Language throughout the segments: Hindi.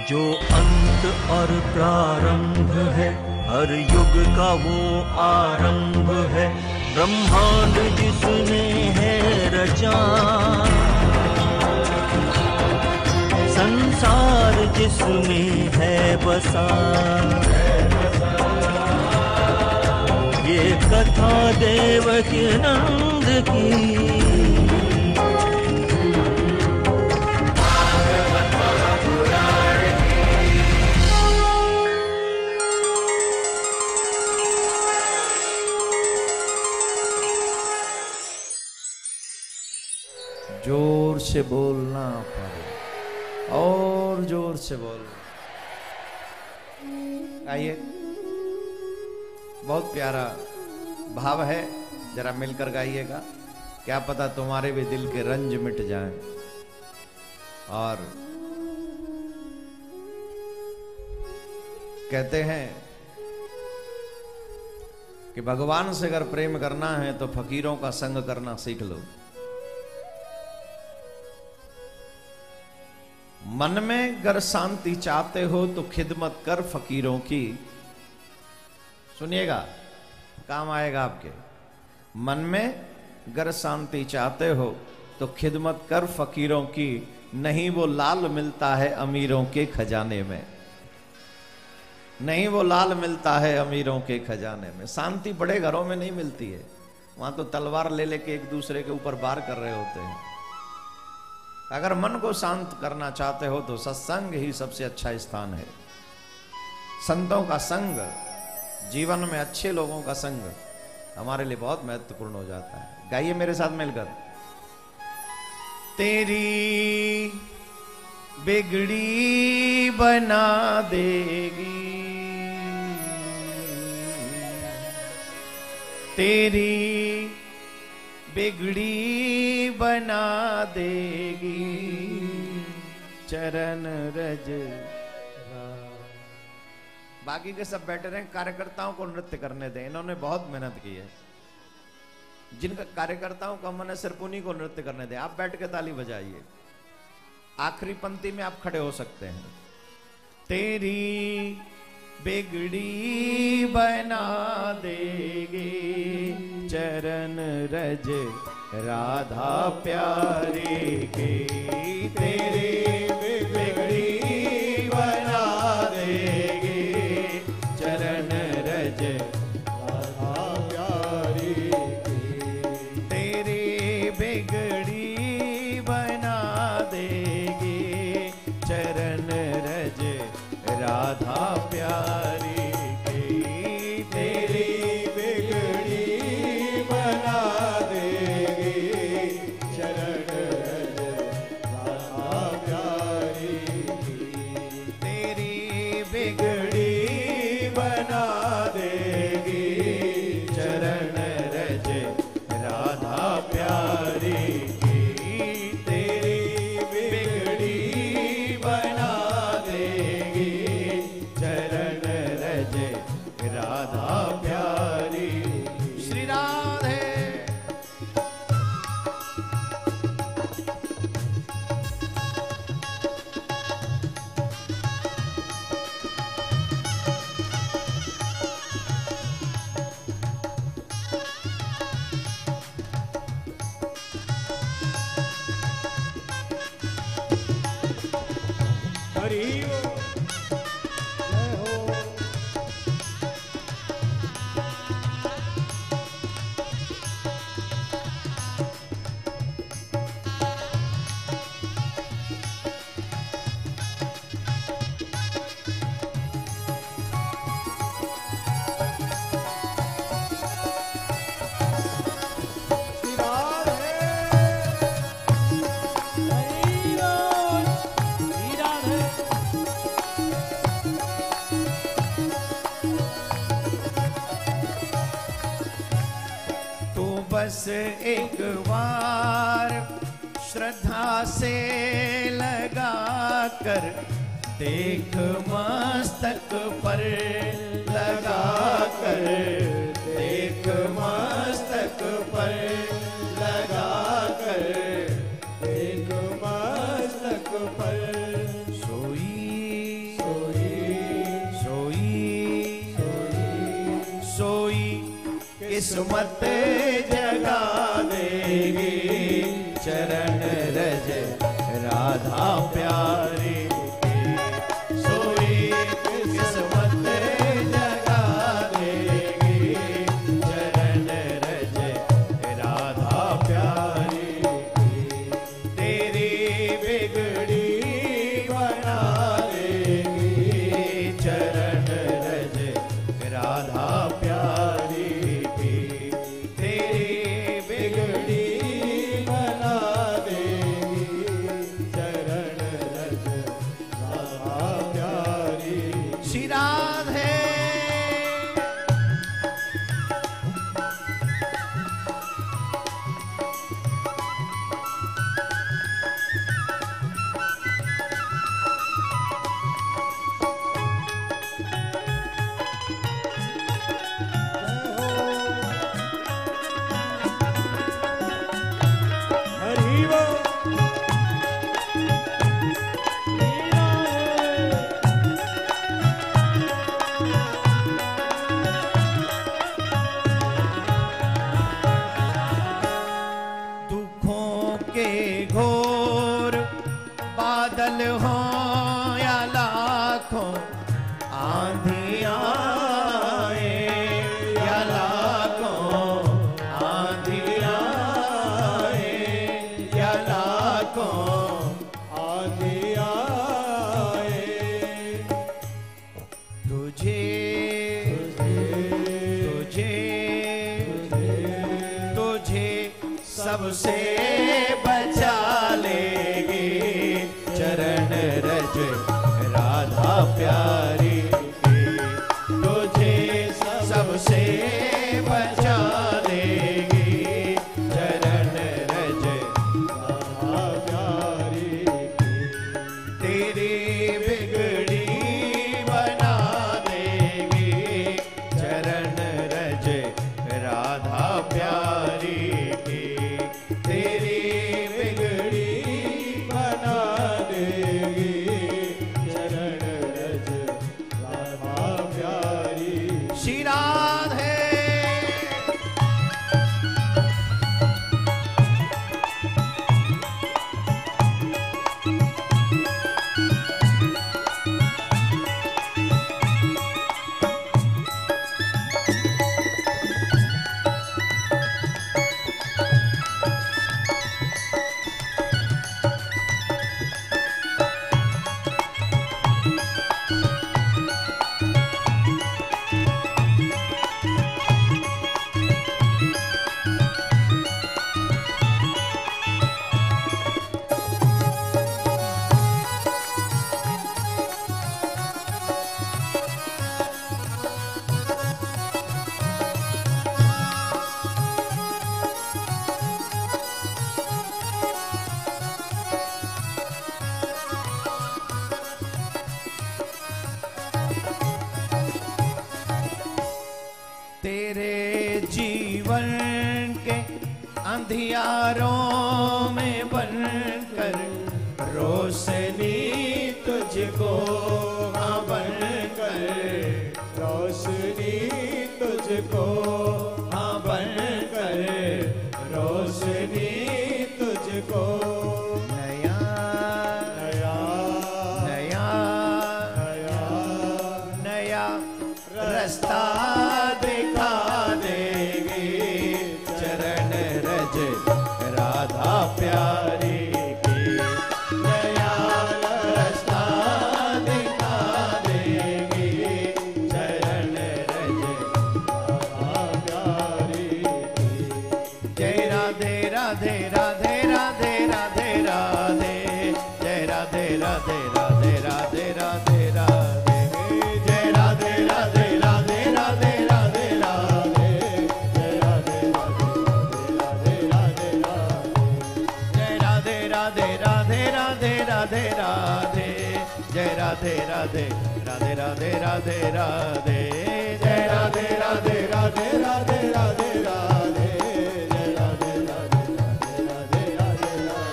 जो अंत और प्रारंभ है, हर युग का वो आरंभ है। ब्रह्मांड जिसने है रचा, संसार जिसमें है बसा, ये कथा देवकी नंद की। जोर से बोलना पड़े, और जोर से बोलना। आइए, बहुत प्यारा भाव है, जरा मिलकर गाइएगा। क्या पता तुम्हारे भी दिल के रंज मिट जाएं। और कहते हैं कि भगवान से अगर प्रेम करना है तो फकीरों का संग करना सीख लो। मन में अगर शांति चाहते हो तो खिदमत कर फकीरों की। सुनिएगा, काम आएगा आपके। मन में अगर शांति चाहते हो तो खिदमत कर फकीरों की, नहीं वो लाल मिलता है अमीरों के खजाने में। नहीं वो लाल मिलता है अमीरों के खजाने में। शांति बड़े घरों में नहीं मिलती है, वहां तो तलवार ले लेके एक दूसरे के ऊपर वार कर रहे होते हैं। अगर मन को शांत करना चाहते हो तो सत्संग ही सबसे अच्छा स्थान है। संतों का संग, जीवन में अच्छे लोगों का संग हमारे लिए बहुत महत्वपूर्ण हो जाता है। गाइए मेरे साथ मिलकर। तेरी बिगड़ी बना देगी, तेरी बिगड़ी बना देगी चरण रज। बाकी के सब बैठे रहे, कार्यकर्ताओं को नृत्य करने दें। इन्होंने बहुत मेहनत की है। जिनका कार्यकर्ताओं का मन है सिर्फ उन्हीं को नृत्य करने दें। आप बैठ के ताली बजाइए। आखिरी पंक्ति में आप खड़े हो सकते हैं। तेरी बिगड़ी बना देगी चरण रज राधा प्यारे के। तेरी बिगड़ी बना देगी चरण रज राधा प्यारे के। तेरी बिगड़ी बना देगी चरण रज राधा प्यारी की। तेरी बिगड़ी बना देगी चरण रज राधा प्यारी की। तेरी बिगड़ी बना देगी चरण रज राधा प्यारी की। तेरी बिगड़ी बना चरण रज राधा प्यारी। श्री राधे। हरि ओम। बस एक बार श्रद्धा से लगा कर देख मस्तक पर लगा कर देख मस्तक पर लगा कर देख मस्तक पर। सोई किस्मत जगा देगी, चरण रज राधा प्यारी की, सोई किस्मत जगा देगी, चरण रज राधा प्यारी की, तेरी बिगड़ी बना देगी, चरण रज राधा प्यारी की, तेरी बिगड़ी बना देगी, चरण रज राधा प्यारी। श्री राधे दुखों के घोर बादल हो या लाखों आंधियां आए, या लाखों आंधियां आए, या लाखों आंधियां आए, तुझे तुझे तुझे सबसे बचा लेगी, चरण रज राधा प्यारी की, तुझे सबसे बचा लेगी, चरण रज राधा प्यारी की, तेरी बिगड़ी बना देगी, चरण रज राधा प्यारी की, तेरी बिगड़ी बना देगी, चरण रज राधा प्यारी। श्री राधे तेरे जीवन के अंधियारों में बनकर रोशनी तुझको, हाँ बनकर रोशनी तुझको, हाँ बनकर रोशनी तुझको, नया नया नया नया नया रास्ता दिखा देगी, चरण रज राधा प्यारी की, नया रास्ता दिखा देगी, चरण रज राधा प्यारी की, जय राधे राधे राधे राधे राधे राधे, जय राधे राधे राधे राधे राधे राधे, जय राधे राधे राधे राधे राधे राधे, जय राधे राधे राधे राधे राधे, जय राधे राधे राधे राधे राधे राधे, जय राधे राधे राधे राधे राधे राधे, जय राधे राधे राधे राधे राधे राधे, जय राधे राधे राधे राधे राधे,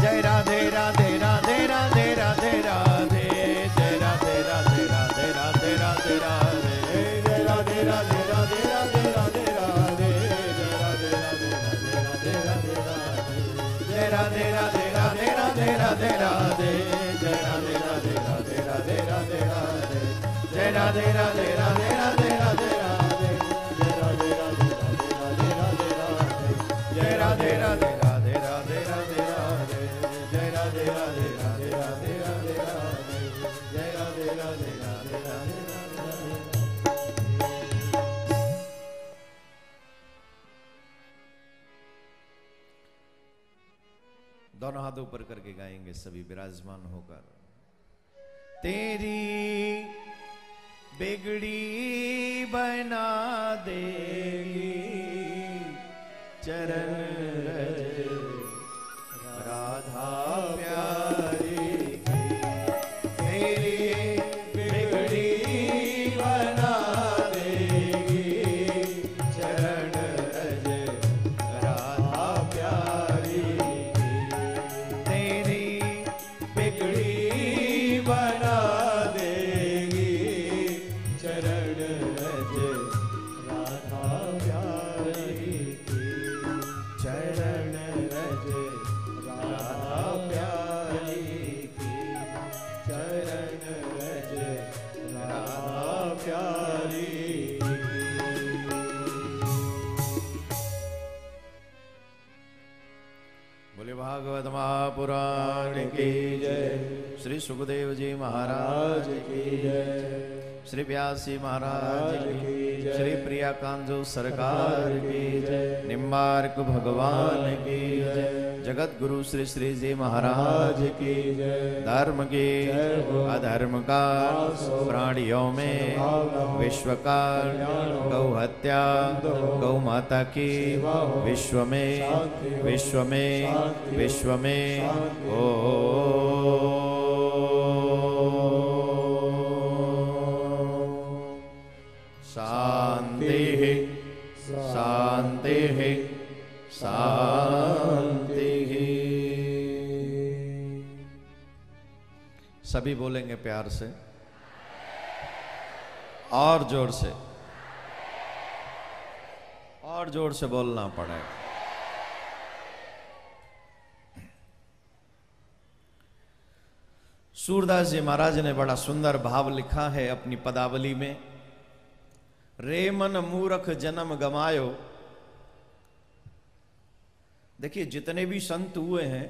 जय राधे राधे राधे राधे राधे राधे, जय राधे राधे राधे राधे राधे राधे, जय राधे राधे राधे राधे राधे राधे। राधे राधे राधे राधे राधे राधे, जय राधे राधे राधे राधे राधे राधे, जय राधे राधे राधे राधे राधे राधे, जय राधे राधे राधे राधे राधे, जय राधे राधे राधे राधे राधे राधे, जय राधे राधे राधे राधे राधे राधे, जय राधे राधे राधे राधे राधे। दोनों हाथ ऊपर करके गाएंगे सभी विराजमान होकर। तेरी बिगड़ी बना देगी चरण रज राधा प्यारी की, तेरी बिगड़ी बना देगी चरण रज राधा प्यारी की, तेरी बिगड़ी बना देगी चरण रज राधा प्यारी की, चरण रज राधा प्यारी की, चरण रज राधा प्यारी की। बोले भागवत महापुराण की जय, श्री सुखदेव जी महाराज की जय, श्री व्यास जी महाराज की जय, श्री प्रिया कांजो सरकार की जय, निम्बार्क भगवान की जय, जगत गुरु श्री श्री जी महाराज की जय। धर्म की अधर्म का प्राणियों में विश्व का गौ हत्या, गौ माता की विश्व में विश्व में विश्व में ओ शांति शांति शांति। सभी बोलेंगे प्यार से और जोर से, और जोर से बोलना पड़ेगा। सूरदास जी महाराज ने बड़ा सुंदर भाव लिखा है अपनी पदावली में। रे मन मूर्ख जन्म गमायो। देखिए जितने भी संत हुए हैं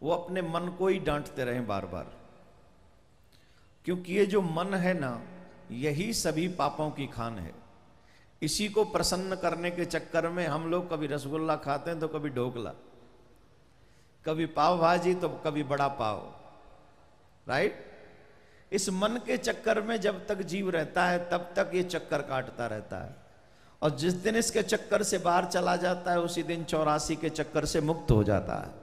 वो अपने मन को ही डांटते रहे बार बार, क्योंकि ये जो मन है ना, यही सभी पापों की खान है। इसी को प्रसन्न करने के चक्कर में हम लोग कभी रसगुल्ला खाते हैं तो कभी ढोकला, कभी पाव भाजी तो कभी बड़ा पाव, राइट। इस मन के चक्कर में जब तक जीव रहता है तब तक ये चक्कर काटता रहता है, और जिस दिन इसके चक्कर से बाहर चला जाता है उसी दिन 84 के चक्कर से मुक्त हो जाता है।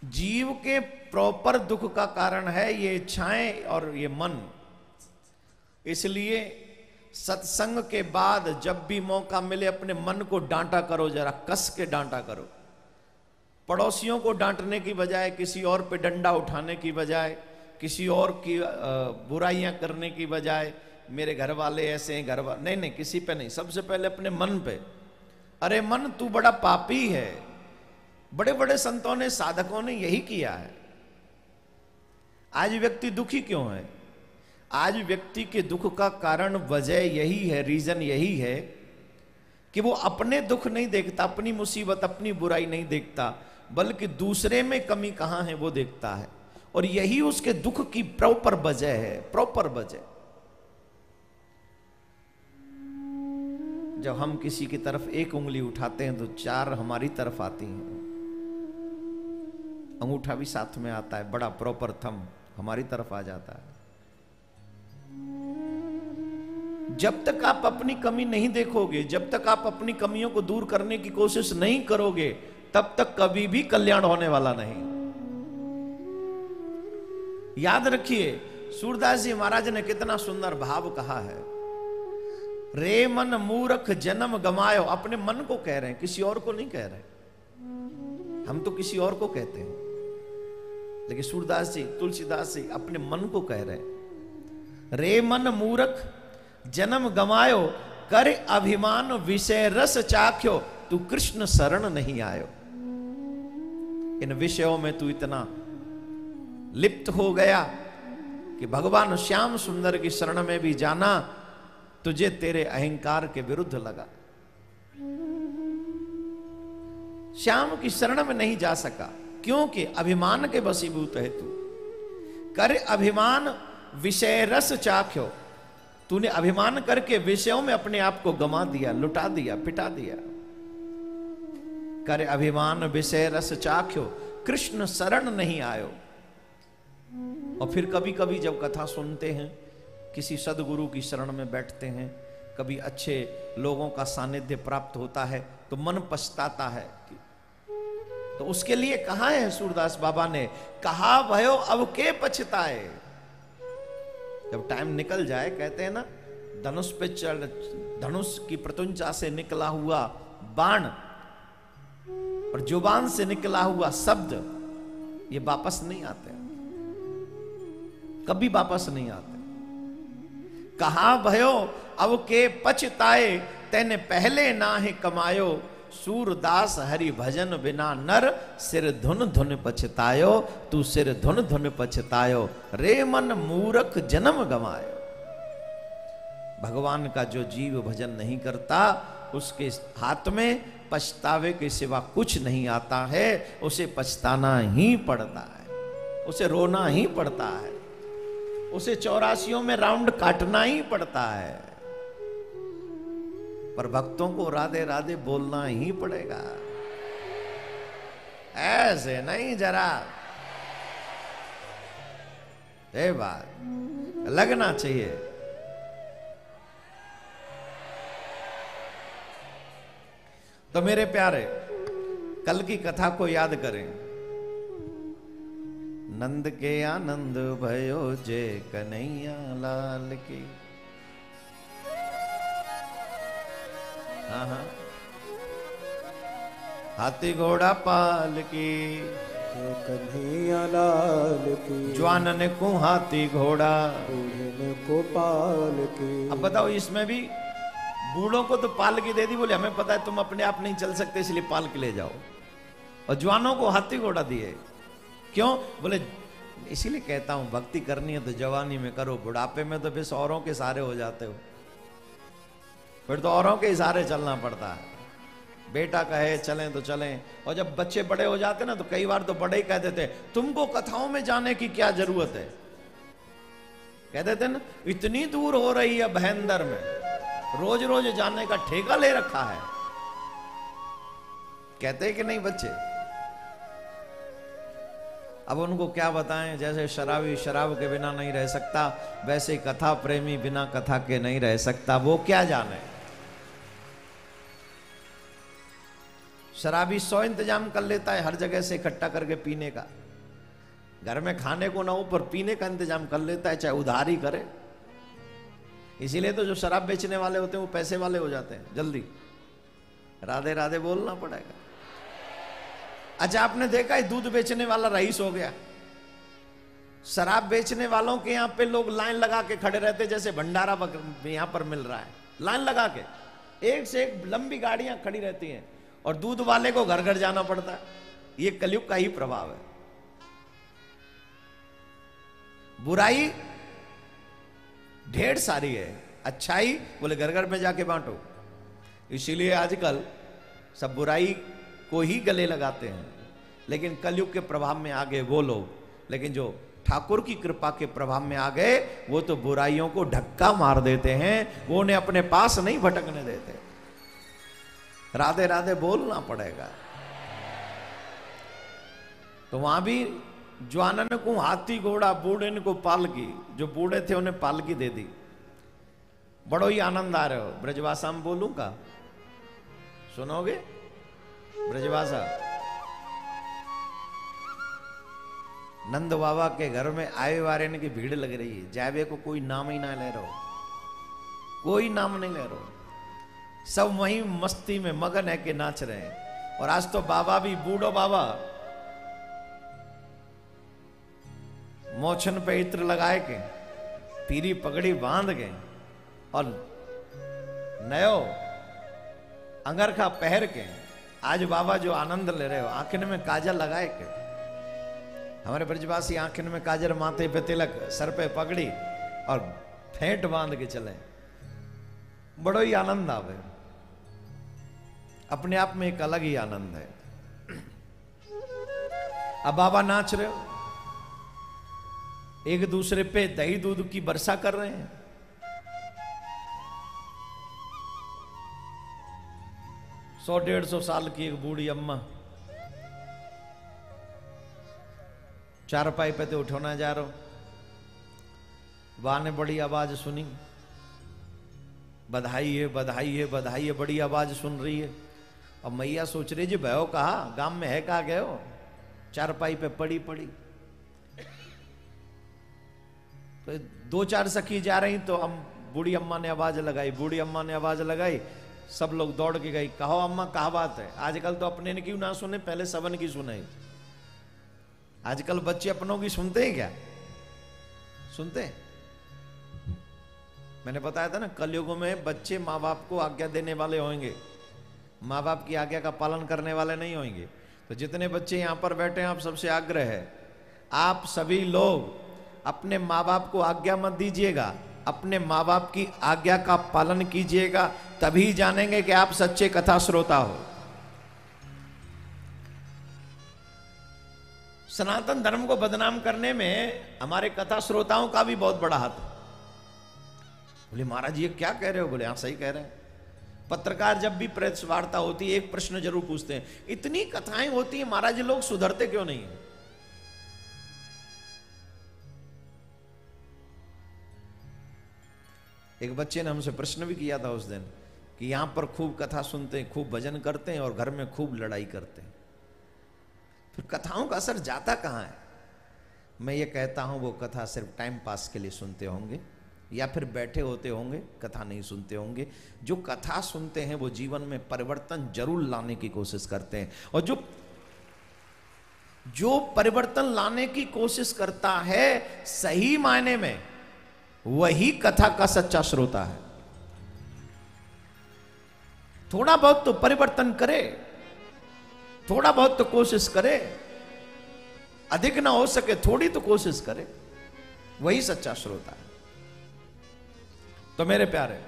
जीव के प्रॉपर दुख का कारण है ये इच्छाएं और ये मन। इसलिए सत्संग के बाद जब भी मौका मिले अपने मन को डांटा करो, जरा कस के डांटा करो। पड़ोसियों को डांटने की बजाय, किसी और पे डंडा उठाने की बजाय, किसी और की बुराइयां करने की बजाय, मेरे घर वाले ऐसे हैं, घर वाले नहीं नहीं, किसी पे नहीं, सबसे पहले अपने मन पे। अरे मन तू बड़ा पापी है। बड़े बड़े संतों ने, साधकों ने यही किया है। आज व्यक्ति दुखी क्यों है? आज व्यक्ति के दुख का कारण, वजह यही है, रीजन यही है कि वो अपने दुख नहीं देखता, अपनी मुसीबत, अपनी बुराई नहीं देखता, बल्कि दूसरे में कमी कहां है वो देखता है। और यही उसके दुख की प्रॉपर वजह है, प्रॉपर वजह। जब हम किसी की तरफ एक उंगली उठाते हैं तो 4 हमारी तरफ आती हैं। अंगूठा भी साथ में आता है, बड़ा प्रॉपर थंब हमारी तरफ आ जाता है। जब तक आप अपनी कमी नहीं देखोगे, जब तक आप अपनी कमियों को दूर करने की कोशिश नहीं करोगे, तब तक कभी भी कल्याण होने वाला नहीं। याद रखिए, सूरदास जी महाराज ने कितना सुंदर भाव कहा है। रे मन मूर्ख जन्म गमायो। अपने मन को कह रहे हैं, किसी और को नहीं कह रहे। हम तो किसी और को कहते हैं, लेकिन सूरदास जी, तुलसीदास जी अपने मन को कह रहे हैं। रे मन मूर्ख जन्म गमायो, कर अभिमान विषय रस चाख्यो। तू कृष्ण शरण नहीं आयो। इन विषयों में तू इतना लिप्त हो गया कि भगवान श्याम सुंदर की शरण में भी जाना तुझे तेरे अहंकार के विरुद्ध लगा। श्याम की शरण में नहीं जा सका क्योंकि अभिमान के वशीभूत है तू। कर अभिमान विषय रस चाख्यो, तूने अभिमान करके विषयों में अपने आप को गंवा दिया, लुटा दिया, पिटा दिया। कर अभिमान विषय रस चाख्यो, कृष्ण शरण नहीं आयो। और फिर कभी कभी जब कथा सुनते हैं, किसी सदगुरु की शरण में बैठते हैं, कभी अच्छे लोगों का सानिध्य प्राप्त होता है तो मन पछताता है। तो उसके लिए कहा है सूरदास बाबा ने, कहा भयो अब के पछताए। जब टाइम निकल जाए, कहते हैं ना, धनुष पे चढ़, धनुष की प्रतुंचा से निकला हुआ बाण और जुबान से निकला हुआ शब्द, ये वापस नहीं आते, कभी वापस नहीं आते। कहा भयो अब के पछताए, तेने पहले ना ही कमायो। सूरदास हरि भजन बिना नर, सिर धुन धुन पछतायो। तू सिर धुन धुन पछतायो, रे मन मूर्ख जन्म गमायो। भगवान का जो जीव भजन नहीं करता, उसके हाथ में पछतावे के सिवा कुछ नहीं आता है। उसे पछताना ही पड़ता है, उसे रोना ही पड़ता है, उसे 84 में राउंड काटना ही पड़ता है। पर भक्तों को राधे राधे बोलना ही पड़ेगा, ऐसे नहीं जरा। ये बात लगना चाहिए। तो मेरे प्यारे, कल की कथा को याद करें। नंद के आनंद भयो जय कन्हैया लाल की। हाँ, हाथी घोड़ा पाल की, जय कन्हैया लाल की। ज्वानन को हाथी घोड़ा, बूढ़े को पाल की। अब बताओ, इसमें भी बूढ़ों को तो पाल की दे दी, बोले हमें पता है तुम अपने आप नहीं चल सकते इसलिए पाल के ले जाओ। और जवानों को हाथी घोड़ा दिए, क्यों? बोले इसीलिए कहता हूं, भक्ति करनी है तो जवानी में करो, बुढ़ापे में तो फिर औरों के सहारे हो जाते हो, फिर तो औरों के इशारे चलना पड़ता है। बेटा कहे चलें तो चलें, और जब बच्चे बड़े हो जाते ना तो कई बार तो बड़े ही कह देते तुमको कथाओं में जाने की क्या जरूरत है। कह देते ना, इतनी दूर हो रही है भयंदर में, रोज रोज जाने का ठेका ले रखा है। कहते कि नहीं बच्चे? अब उनको क्या बताएं, जैसे शराबी शराब के बिना नहीं रह सकता, वैसे कथा प्रेमी बिना कथा के नहीं रह सकता। वो क्या जाने, शराबी 100 इंतजाम कर लेता है हर जगह से इकट्ठा करके पीने का, घर में खाने को ना हो पर पीने का इंतजाम कर लेता है, चाहे उधार ही करे। इसीलिए तो जो शराब बेचने वाले होते हैं वो पैसे वाले हो जाते हैं जल्दी। राधे राधे बोलना पड़ेगा। अच्छा, आपने देखा है दूध बेचने वाला रईस हो गया। शराब बेचने वालों के यहां पे लोग लाइन लगा के खड़े रहते, जैसे भंडारा यहां पर मिल रहा है, लाइन लगा के एक से एक लंबी गाड़ियां खड़ी रहती हैं, और दूध वाले को घर घर जाना पड़ता है। ये कलयुग का ही प्रभाव है। बुराई ढेर सारी है, अच्छाई बोले घर घर में जाके बांटो। इसीलिए आजकल सब बुराई को ही गले लगाते हैं, लेकिन कलयुग के प्रभाव में आ गए वो लोग, लेकिन जो ठाकुर की कृपा के प्रभाव में आ गए वो तो बुराइयों को धक्का मार देते हैं, वो उन्हें अपने पास नहीं भटकने देते। राधे राधे बोलना पड़ेगा। तो वहां भी ज्वानन को हाथी घोड़ा, बूढ़े को पालकी, जो बूढ़े थे उन्हें पालकी दे दी। बड़ो ही आनंद आ रहे हो। ब्रजभाषा में बोलूं का, सुनोगे? ब्रजभाषा, नंद बाबा के घर में आए वारे की भीड़ लग रही है, जावे को कोई नाम ही ना ले रहा हो, कोई नाम नहीं ले रहा हो, सब वही मस्ती में मगन है कि नाच रहे हैं। और आज तो बाबा भी, बूढ़ो बाबा मोछन पे इत्र लगाए के, पीरी पगड़ी बांध के और नयो अंगरखा पहर के आज बाबा जो आनंद ले रहे हो, आंखन में काजल लगाए के, हमारे ब्रजवासी आंखन में काजल, माथे पे तिलक, सर पे पगड़ी और फेंट बांध के चले, बड़ो ही आनंद आवे। अपने आप में एक अलग ही आनंद है। अब बाबा नाच रहे हो, एक दूसरे पे दही दूध की वर्षा कर रहे हैं। सौ 150 साल की एक बूढ़ी अम्मा चारपाई पे तो उठोना जा रहा, वहां ने बड़ी आवाज सुनी, बधाई है बधाई है बधाई है, बड़ी आवाज सुन रही है। और मैया सोच रही जी भयो कहा, गांव में है कहा गए हो, चारपाई पे पड़ी पड़ी। तो 2-4 सखी जा रही, तो हम बूढ़ी अम्मा ने आवाज लगाई, बूढ़ी अम्मा ने आवाज लगाई, सब लोग दौड़ के गई, कहो अम्मा कहा बात है। आजकल तो अपने की ना सुने, पहले सबन की सुने। आजकल बच्चे अपनों की सुनते हैं क्या? सुनते हैं? मैंने बताया था ना, कलयुग में बच्चे माँ बाप को आज्ञा देने वाले होंगे, माँ बाप की आज्ञा का पालन करने वाले नहीं होंगे। तो जितने बच्चे यहां पर बैठे हैं, आप सबसे आग्रह है, आप सभी लोग अपने माँ बाप को आज्ञा मत दीजिएगा, अपने माँ बाप की आज्ञा का पालन कीजिएगा, तभी जानेंगे कि आप सच्चे कथा श्रोता हो। सनातन धर्म को बदनाम करने में हमारे कथा श्रोताओं का भी बहुत बड़ा हाथ है। बोले महाराज ये क्या कह रहे हो? बोले हाँ सही कह रहे हैं। पत्रकार जब भी प्रेस वार्ता होती है, एक प्रश्न जरूर पूछते हैं, इतनी कथाएं होती है महाराज, लोग सुधरते क्यों नहीं है? एक बच्चे ने हमसे प्रश्न भी किया था उस दिन कि यहां पर खूब कथा सुनते हैं, खूब भजन करते हैं और घर में खूब लड़ाई करते हैं, फिर कथाओं का असर जाता कहां है? मैं ये कहता हूं वो कथा सिर्फ टाइम पास के लिए सुनते होंगे, या फिर बैठे होते होंगे, कथा नहीं सुनते होंगे। जो कथा सुनते हैं वो जीवन में परिवर्तन जरूर लाने की कोशिश करते हैं, और जो परिवर्तन लाने की कोशिश करता है सही मायने में, वही कथा का सच्चा श्रोता है। थोड़ा बहुत तो परिवर्तन करे, थोड़ा बहुत तो कोशिश करे, अधिक ना हो सके थोड़ी तो कोशिश करे, वही सच्चा श्रोता है। तो मेरे प्यारे,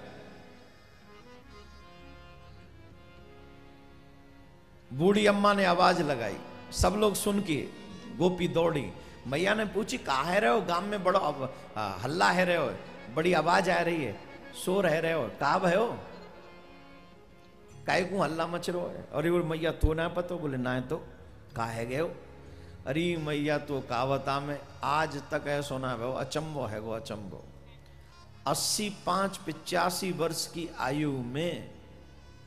बूढ़ी अम्मा ने आवाज लगाई, सब लोग सुन के गोपी दौड़ी। मैया ने पूछी कहा रहे हो, गांव में बड़ा हल्ला है रहे हो, बड़ी आवाज आ रही है, शोर है रहे हो, कहा है हो, काय को हल्ला मच रहो है? अरे वो मैया तो ना पतो? बोले ना तो कहा है गए हो? अरे मैया तो कहावता में आज तक है सोना है, अचंबो है वो अचंबो। 85-85 वर्ष की आयु में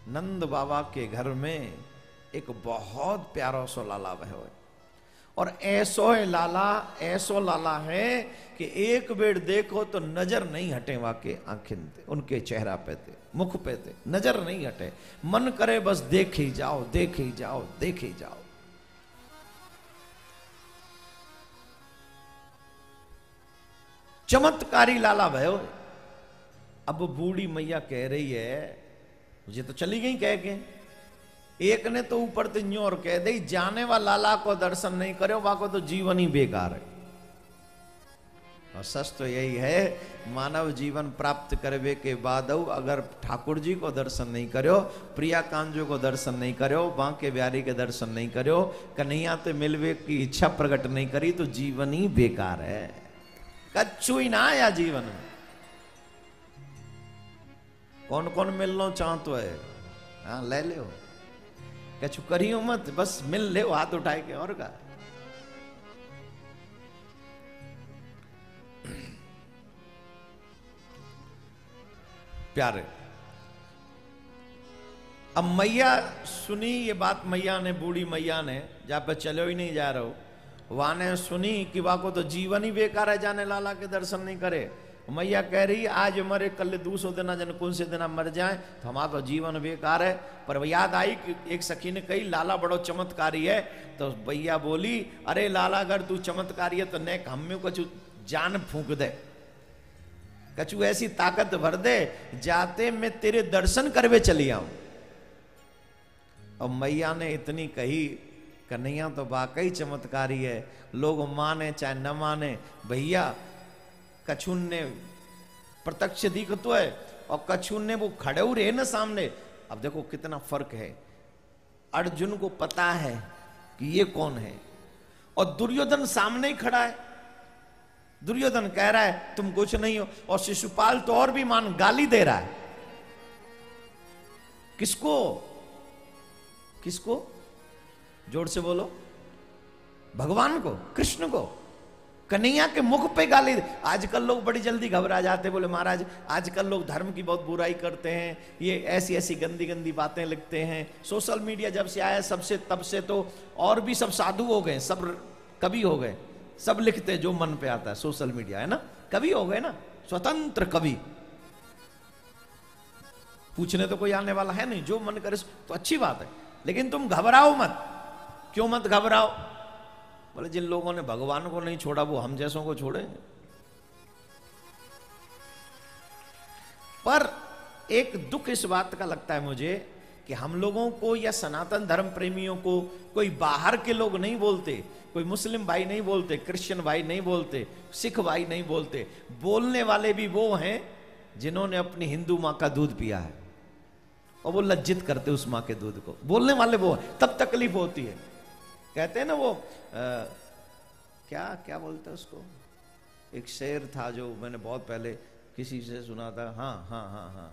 नंद बाबा के घर में एक बहुत प्यारा सो लाला भयो है, और ऐसो लाला है कि एक बेर देखो तो नजर नहीं हटे वाके आंखें उनके चेहरा पे थे, मुख पे थे, नजर नहीं हटे, मन करे बस देख ही जाओ देख ही जाओ देख ही जाओ। चमत्कारी लाला भयो। अब बूढ़ी मैया कह रही है, मुझे तो चली गई कह के, एक ने तो ऊपर तो न्यू और कह दे, जाने वाला लाला को दर्शन नहीं करो वाको तो जीवन ही बेकार है। और सच तो यही है, मानव जीवन प्राप्त करवे के बाद अगर ठाकुर जी को दर्शन नहीं करो, प्रिया कांजो को दर्शन नहीं करो, बांके बिहारी के दर्शन नहीं करो, कन्हैया तो मिलवे की इच्छा प्रकट नहीं करी, तो जीवन ही बेकार है, कच्छु ही ना आया जीवन में। कौन कौन मिलना चाहतो है? हाँ ले लो, कछु करियो मत, बस मिल ले हाथ उठाए के, और का। प्यारे, अब मैया सुनी ये बात, मैया ने, बूढ़ी मैया ने, जहां पे चलो ही नहीं जा रहे हो, वहां ने सुनी कि वाह को तो जीवन ही बेकार है, जाने लाला के दर्शन नहीं करे। मैया कह रही आज मरे कल दूसरों दिन जन कौन से दिन मर जाए, तो हमारा तो जीवन बेकार है। पर याद आई कि एक सखी ने कही लाला बड़ो चमत्कारी है, तो भैया बोली अरे लाला अगर तू चमत्कारी है तो ने हम में कछु जान फूंक दे, कछु ऐसी ताकत भर दे, जाते मैं तेरे दर्शन करवे चली आऊं। और मैया ने इतनी कही, कन्हैया तो वाकई चमत्कारी है, लोग माने चाहे न माने, भैया कछुन ने प्रत्यक्ष दिखतो है और कछुन ने वो खड़े हुए रहे ना सामने। अब देखो कितना फर्क है, अर्जुन को पता है कि ये कौन है और दुर्योधन सामने ही खड़ा है। दुर्योधन कह रहा है तुम कुछ नहीं हो, और शिशुपाल तो और भी मान गाली दे रहा है। किसको? किसको? जोर से बोलो। भगवान को, कृष्ण को, कन्हैया के मुख पे गाली। आजकल लोग बड़ी जल्दी घबरा जाते, बोले महाराज आजकल लोग धर्म की बहुत बुराई करते हैं, ये ऐसी ऐसी गंदी गंदी बातें लिखते हैं। सोशल मीडिया जब से आया सबसे तब से तो और भी सब साधु हो गए, सब कवि हो गए, सब लिखते जो मन पे आता है। सोशल मीडिया है ना, कवि हो गए ना, स्वतंत्र कवि। पूछने तो कोई आने वाला है नहीं, जो मन करे तो अच्छी बात है, लेकिन तुम घबराओ मत। क्यों मत घबराओ? बोले जिन लोगों ने भगवान को नहीं छोड़ा वो हम जैसों को छोड़े। पर एक दुख इस बात का लगता है मुझे कि हम लोगों को या सनातन धर्म प्रेमियों को कोई बाहर के लोग नहीं बोलते, कोई मुस्लिम भाई नहीं बोलते, क्रिश्चियन भाई नहीं बोलते, सिख भाई नहीं बोलते। बोलने वाले भी वो हैं जिन्होंने अपनी हिंदू मां का दूध पिया है और वो लज्जित करते उस मां के दूध को। बोलने वाले वो है, तब तकलीफ होती है। कहते हैं ना वो क्या क्या बोलते हैं उसको, एक शेर था जो मैंने बहुत पहले किसी से सुना था। हाँ हाँ हाँ हाँ,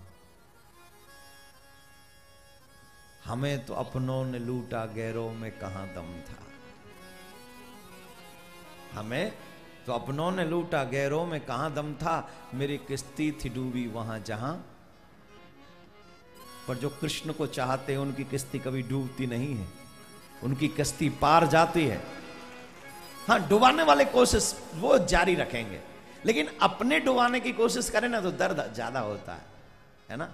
हमें तो अपनों ने लूटा गैरों में कहां दम था। हमें तो अपनों ने लूटा गैरों में कहां दम था, मेरी किश्ती थी डूबी वहां जहां। पर जो कृष्ण को चाहते हैं उनकी किश्ती कभी डूबती नहीं है, उनकी किश्ती पार जाती है। हाँ, डुबाने वाले कोशिश वो जारी रखेंगे, लेकिन अपने डुबाने की कोशिश करें ना तो दर्द ज्यादा होता है ना।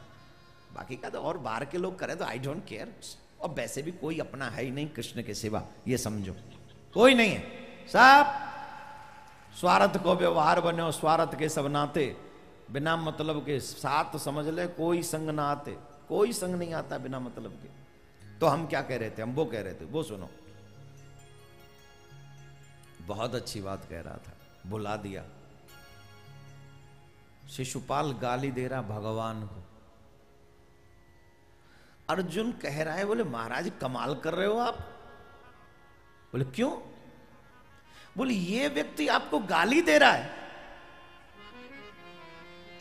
बाकी का तो और बाहर के लोग करें तो आई डोंट केयर। और वैसे भी कोई अपना है ही नहीं कृष्ण के सिवा, ये समझो कोई नहीं है। सब स्वार्थ को व्यवहार बने और स्वार्थ के सब नाते, बिना मतलब के साथ समझ ले कोई संग ना आते, कोई संग नहीं आता बिना मतलब के। तो हम क्या कह रहे थे, हम वो कह रहे थे, वो सुनो। बहुत अच्छी बात कह रहा था, बुला दिया। शिशुपाल गाली दे रहा भगवान को। अर्जुन कह रहा है, बोले महाराज कमाल कर रहे हो आप। बोले क्यों? बोले ये व्यक्ति आपको गाली दे रहा है,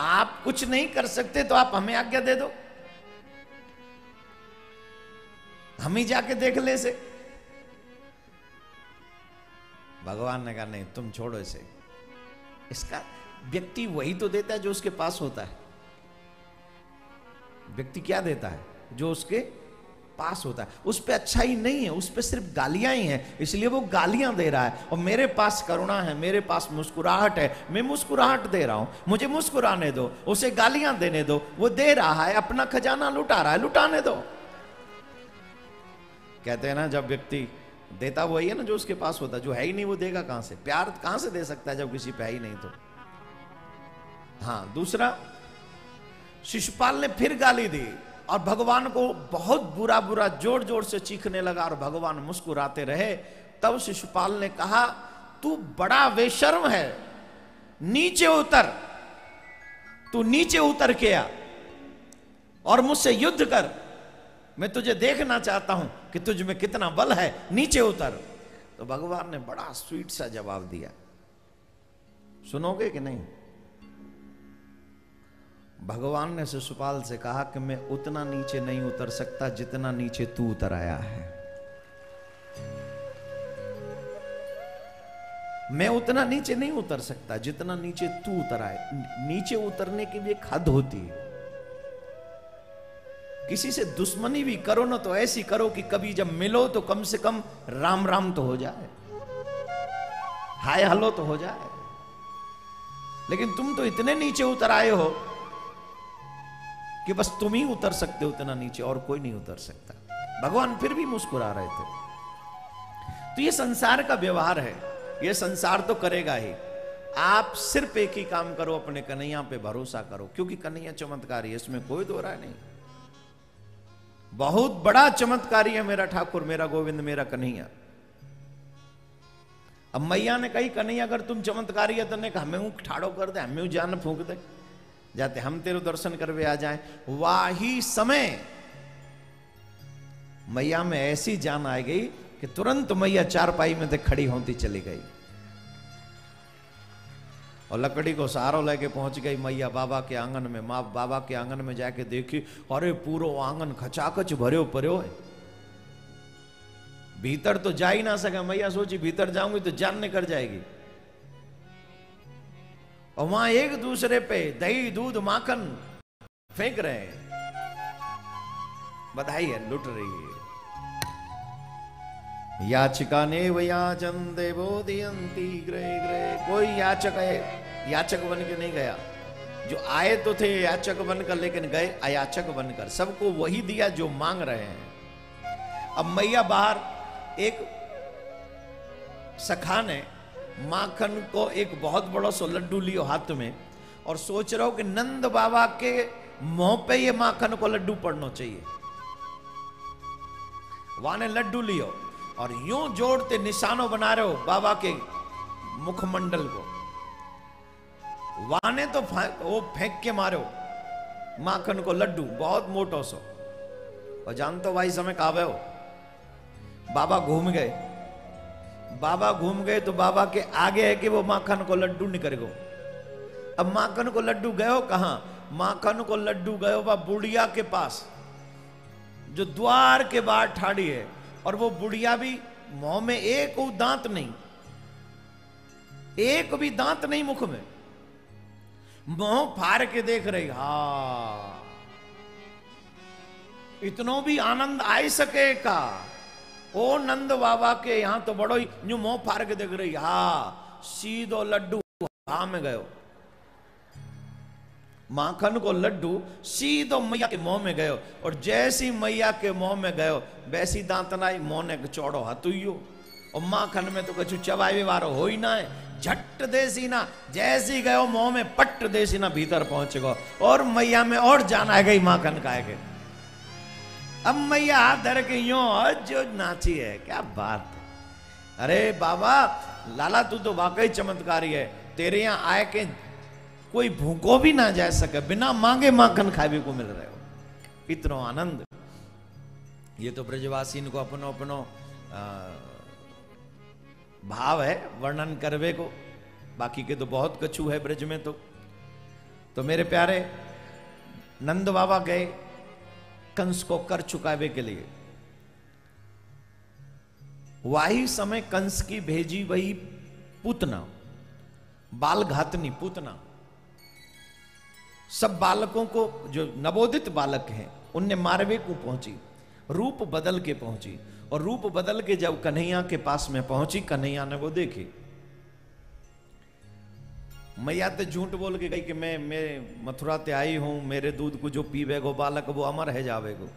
आप कुछ नहीं कर सकते तो आप हमें आज्ञा दे दो, हम ही जाके देख ले इसे। भगवान ने कहा नहीं तुम छोड़ो इसे, इसका व्यक्ति वही तो देता है जो उसके पास होता है। व्यक्ति क्या देता है? जो उसके पास होता है। उस पे अच्छा ही नहीं है, उस पे सिर्फ गालियां ही हैं, इसलिए वो गालियां दे रहा है। और मेरे पास करुणा है, मेरे पास मुस्कुराहट है, मैं मुस्कुराहट दे रहा हूं, मुझे मुस्कुराने दो, उसे गालियां देने दो। वो दे रहा है, अपना खजाना लुटा रहा है, लुटाने दो। कहते हैं ना जब व्यक्ति देता वही है ना जो उसके पास होता है, जो है ही नहीं वो देगा कहां से? प्यार कहां से दे सकता है जब किसी पे है ही नहीं तो। हाँ, दूसरा, शिशुपाल ने फिर गाली दी और भगवान को बहुत बुरा बुरा जोर जोर से चीखने लगा और भगवान मुस्कुराते रहे। तब शिशुपाल ने कहा तू बड़ा बेशर्म है, नीचे उतर, तू नीचे उतर के आ और मुझसे युद्ध कर, मैं तुझे देखना चाहता हूं कि तुझ में कितना बल है, नीचे उतर। तो भगवान ने बड़ा स्वीट सा जवाब दिया, सुनोगे कि नहीं? भगवान ने शिशुपाल से कहा कि मैं उतना नीचे नहीं उतर सकता जितना नीचे तू उतर आया है। मैं उतना नीचे नहीं उतर सकता जितना नीचे तू उतर आए। नीचे उतरने की भी एक हद होती है। किसी से दुश्मनी भी करो ना तो ऐसी करो कि कभी जब मिलो तो कम से कम राम राम तो हो जाए, हाय हलो तो हो जाए। लेकिन तुम तो इतने नीचे उतर आए हो कि बस तुम ही उतर सकते हो उतना नीचे, और कोई नहीं उतर सकता। भगवान फिर भी मुस्कुरा रहे थे। तो ये संसार का व्यवहार है, ये संसार तो करेगा ही। आप सिर्फ एक ही काम करो, अपने कन्हैया पे भरोसा करो, क्योंकि कन्हैया चमत्कारी है, इसमें कोई दो राय नहीं। बहुत बड़ा चमत्कारी है मेरा ठाकुर, मेरा गोविंद, मेरा कन्हैया। अब मैया ने कही कन्हैया अगर तुम चमत्कारी है तो ने कहा हमें ठाड़ो कर दे, हमें जान फूंक दे, जाते हम तेरे दर्शन करवे आ जाए। वाही समय मैया में ऐसी जान आ गई कि तुरंत मैया चारपाई में से खड़ी होती चली गई और लकड़ी को सहारो लेके पहुंच गई मैया बाबा के आंगन में। माँ बाबा के आंगन में जाके देखी, अरे पूरो आंगन खचाखच भर्यो पर्यो है, भीतर तो जा ही ना सके। मैया सोची भीतर जाऊंगी तो जान निकल जाएगी। और वहां एक दूसरे पे दही दूध माखन फेंक रहे हैं, बधाई है, लुट रही है। याचिका ने वयाचन देवो दियंती ग्रह ग्रह। कोई याचक है, याचक बन के नहीं गया। जो आए तो थे याचक बनकर, लेकिन गए अयाचक बनकर। सबको वही दिया जो मांग रहे हैं। अब मैया बाहर, एक सखा ने माखन को एक बहुत बड़ा सो लड्डू लियो हाथ में और सोच रहा हो कि नंद बाबा के मुंह पे ये माखन को लड्डू पड़ना चाहिए। वहां ने लड्डू लियो और यूं जोड़ते निशानों बना रहे हो बाबा के मुखमंडल को। वाने तो वो फेंक के मारो माखन को लड्डू, बहुत मोटो सो। और जानते भाई समय कावे हो, बाबा घूम गए। बाबा घूम गए तो बाबा के आगे है कि वो माखन को लड्डू निकल गो। अब माखन को लड्डू गयो कहां? माखन को लड्डू गयो वह बुढ़िया के पास जो द्वार के बाहर ठाड़ी है। और वो बुढ़िया भी मुंह में एक दांत नहीं, एक भी दांत नहीं मुख में, मुंह फाड़ के देख रही। हा, इतनो भी आनंद आ सके का? ओ नंद बाबा के यहां तो बड़ो ही न्यू मुंह फाड़ के देख रही। हा, सीधो लड्डू हा में गयो, माखन को लड्डू सीधो मैया के मुंह में गयो। और जैसी मैया के मुंह में गयो वैसी दांतनाई मुंह ने चौड़ो हतुयो। और माखन में तो कुछ चबावे वारो हो ही ना है। झट देसी ना जैसी गयो मुंह में, पट देसी ना भीतर पहुंच गो और मैया में और जान आ गई माखन खाए के। अब मैया हाथ धर के यूं जो नाची है, क्या बात है। अरे बाबा लाला तू तो वाकई चमत्कारी है, तेरे यहां आए के कोई भूखो भी ना जा सके, बिना मांगे माखन खावे को मिल रहे हो, इतना आनंद। ये तो ब्रजवासी को अपनो अपनो भाव है वर्णन करवे को, बाकी के तो बहुत कछु है ब्रज में। तो मेरे प्यारे नंद बाबा गए कंस को कर चुकावे के लिए। वही समय कंस की भेजी वही पूतना, बाल घातनी पूतना, सब बालकों को, जो नवोदित बालक हैं उनने मारवे को पहुंची, रूप बदल के पहुंची। और रूप बदल के जब कन्हैया के पास में पहुंची, कन्हैया ने वो देखी। मैया तो झूठ बोल के गई कि मैं मथुरा ते आई हूं, मेरे दूध को जो पीवेगो बालक वो अमर है जावेगो।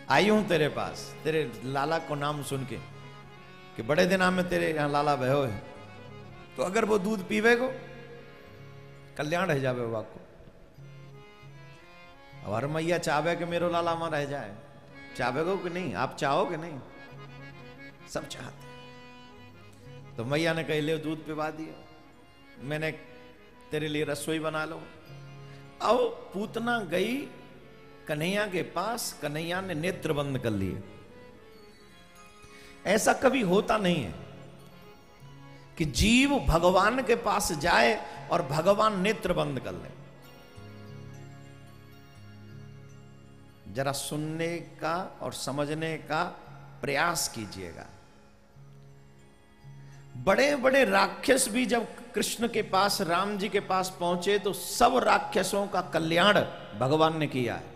आई हूं तेरे पास, तेरे लाला को नाम सुन के कि बड़े दिना में तेरे यहां लाला भयो है, तो अगर वो दूध पीवेगो कल्याण रह जावे वाको। और मैया चाहे कि मेरो लाला में रह जाए, चाहेगो कि नहीं? आप चाहो कि नहीं? सब चाहते। तो मैया ने कह ले दूध पिवा दिया, मैंने तेरे लिए रसोई बना लो। अब पूतना गई कन्हैया के पास, कन्हैया ने नेत्र बंद कर लिए। ऐसा कभी होता नहीं है कि जीव भगवान के पास जाए और भगवान नेत्र बंद कर ले। जरा सुनने का और समझने का प्रयास कीजिएगा। बड़े बड़े राक्षस भी जब कृष्ण के पास, राम जी के पास पहुंचे तो सब राक्षसों का कल्याण भगवान ने किया है।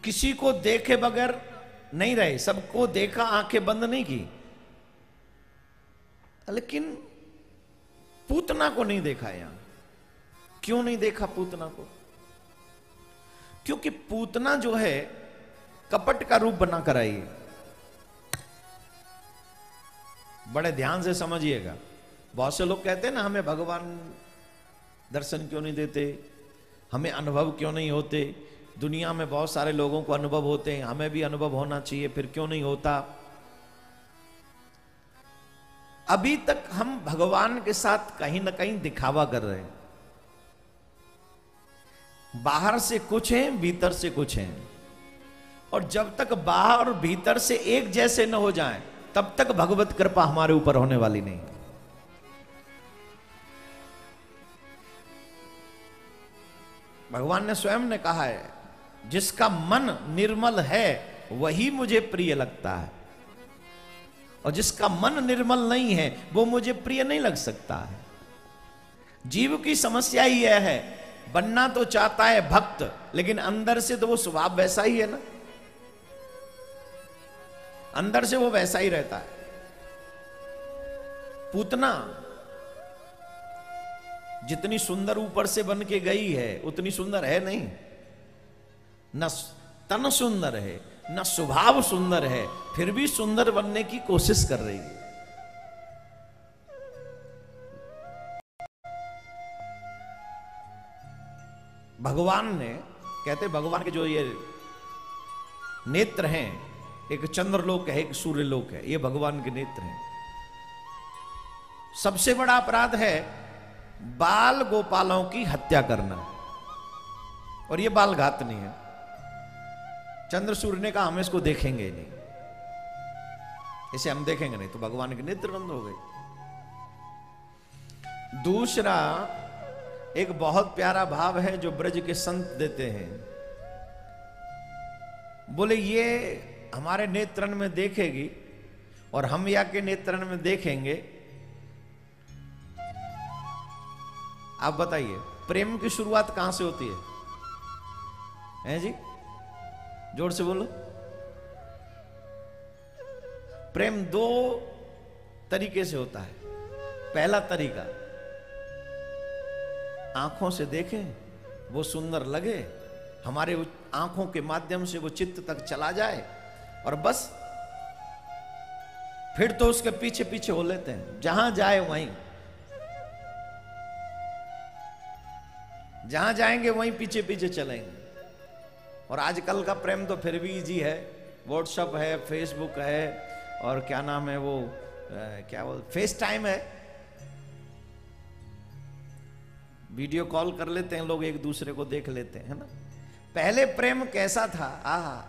किसी को देखे बगैर नहीं रहे, सबको देखा, आंखें बंद नहीं की। लेकिन पूतना को नहीं देखा यहां। क्यों नहीं देखा पूतना को? क्योंकि पूतना जो है कपट का रूप बना कर आई है। बड़े ध्यान से समझिएगा। बहुत से लोग कहते हैं ना हमें भगवान दर्शन क्यों नहीं देते, हमें अनुभव क्यों नहीं होते। दुनिया में बहुत सारे लोगों को अनुभव होते हैं, हमें भी अनुभव होना चाहिए, फिर क्यों नहीं होता। अभी तक हम भगवान के साथ कहीं ना कहीं दिखावा कर रहे हैं। बाहर से कुछ हैं, भीतर से कुछ हैं, और जब तक बाहर और भीतर से एक जैसे न हो जाएं, तब तक भगवत कृपा हमारे ऊपर होने वाली नहीं। भगवान ने स्वयं ने कहा है, जिसका मन निर्मल है वही मुझे प्रिय लगता है, और जिसका मन निर्मल नहीं है वो मुझे प्रिय नहीं लग सकता है। जीव की समस्या ही यह है, बनना तो चाहता है भक्त, लेकिन अंदर से तो वो स्वभाव वैसा ही है ना, अंदर से वो वैसा ही रहता है। पूतना जितनी सुंदर ऊपर से बन के गई है उतनी सुंदर है नहीं, न तन सुंदर है न स्वभाव सुंदर है, फिर भी सुंदर बनने की कोशिश कर रही है। भगवान ने कहते, भगवान के जो ये नेत्र हैं, एक चंद्रलोक है एक सूर्यलोक है, ये भगवान के नेत्र हैं। सबसे बड़ा अपराध है बाल गोपालों की हत्या करना, और ये बाल घात नहीं है। चंद्र सूर्य ने कहा हम इसको देखेंगे नहीं, इसे हम देखेंगे नहीं, तो भगवान के नेत्र बंद हो गए। दूसरा एक बहुत प्यारा भाव है जो ब्रज के संत देते हैं, बोले ये हमारे नेत्रन में देखेगी और हम या के नेत्रन में देखेंगे। आप बताइए प्रेम की शुरुआत कहां से होती है जी? जोर से बोलो। प्रेम दो तरीके से होता है। पहला तरीका, आंखों से देखें, वो सुंदर लगे, हमारे आंखों के माध्यम से वो चित्त तक चला जाए, और बस फिर तो उसके पीछे पीछे हो लेते हैं, जहां जाए वहीं, जहां जाएंगे वहीं पीछे पीछे चलेंगे। और आजकल का प्रेम तो फिर भी इजी है, व्हाट्सएप है, फेसबुक है, और क्या नाम है वो, क्या बोल, फेस टाइम है, वीडियो कॉल कर लेते हैं लोग, एक दूसरे को देख लेते हैं, है ना। पहले प्रेम कैसा था, आहा,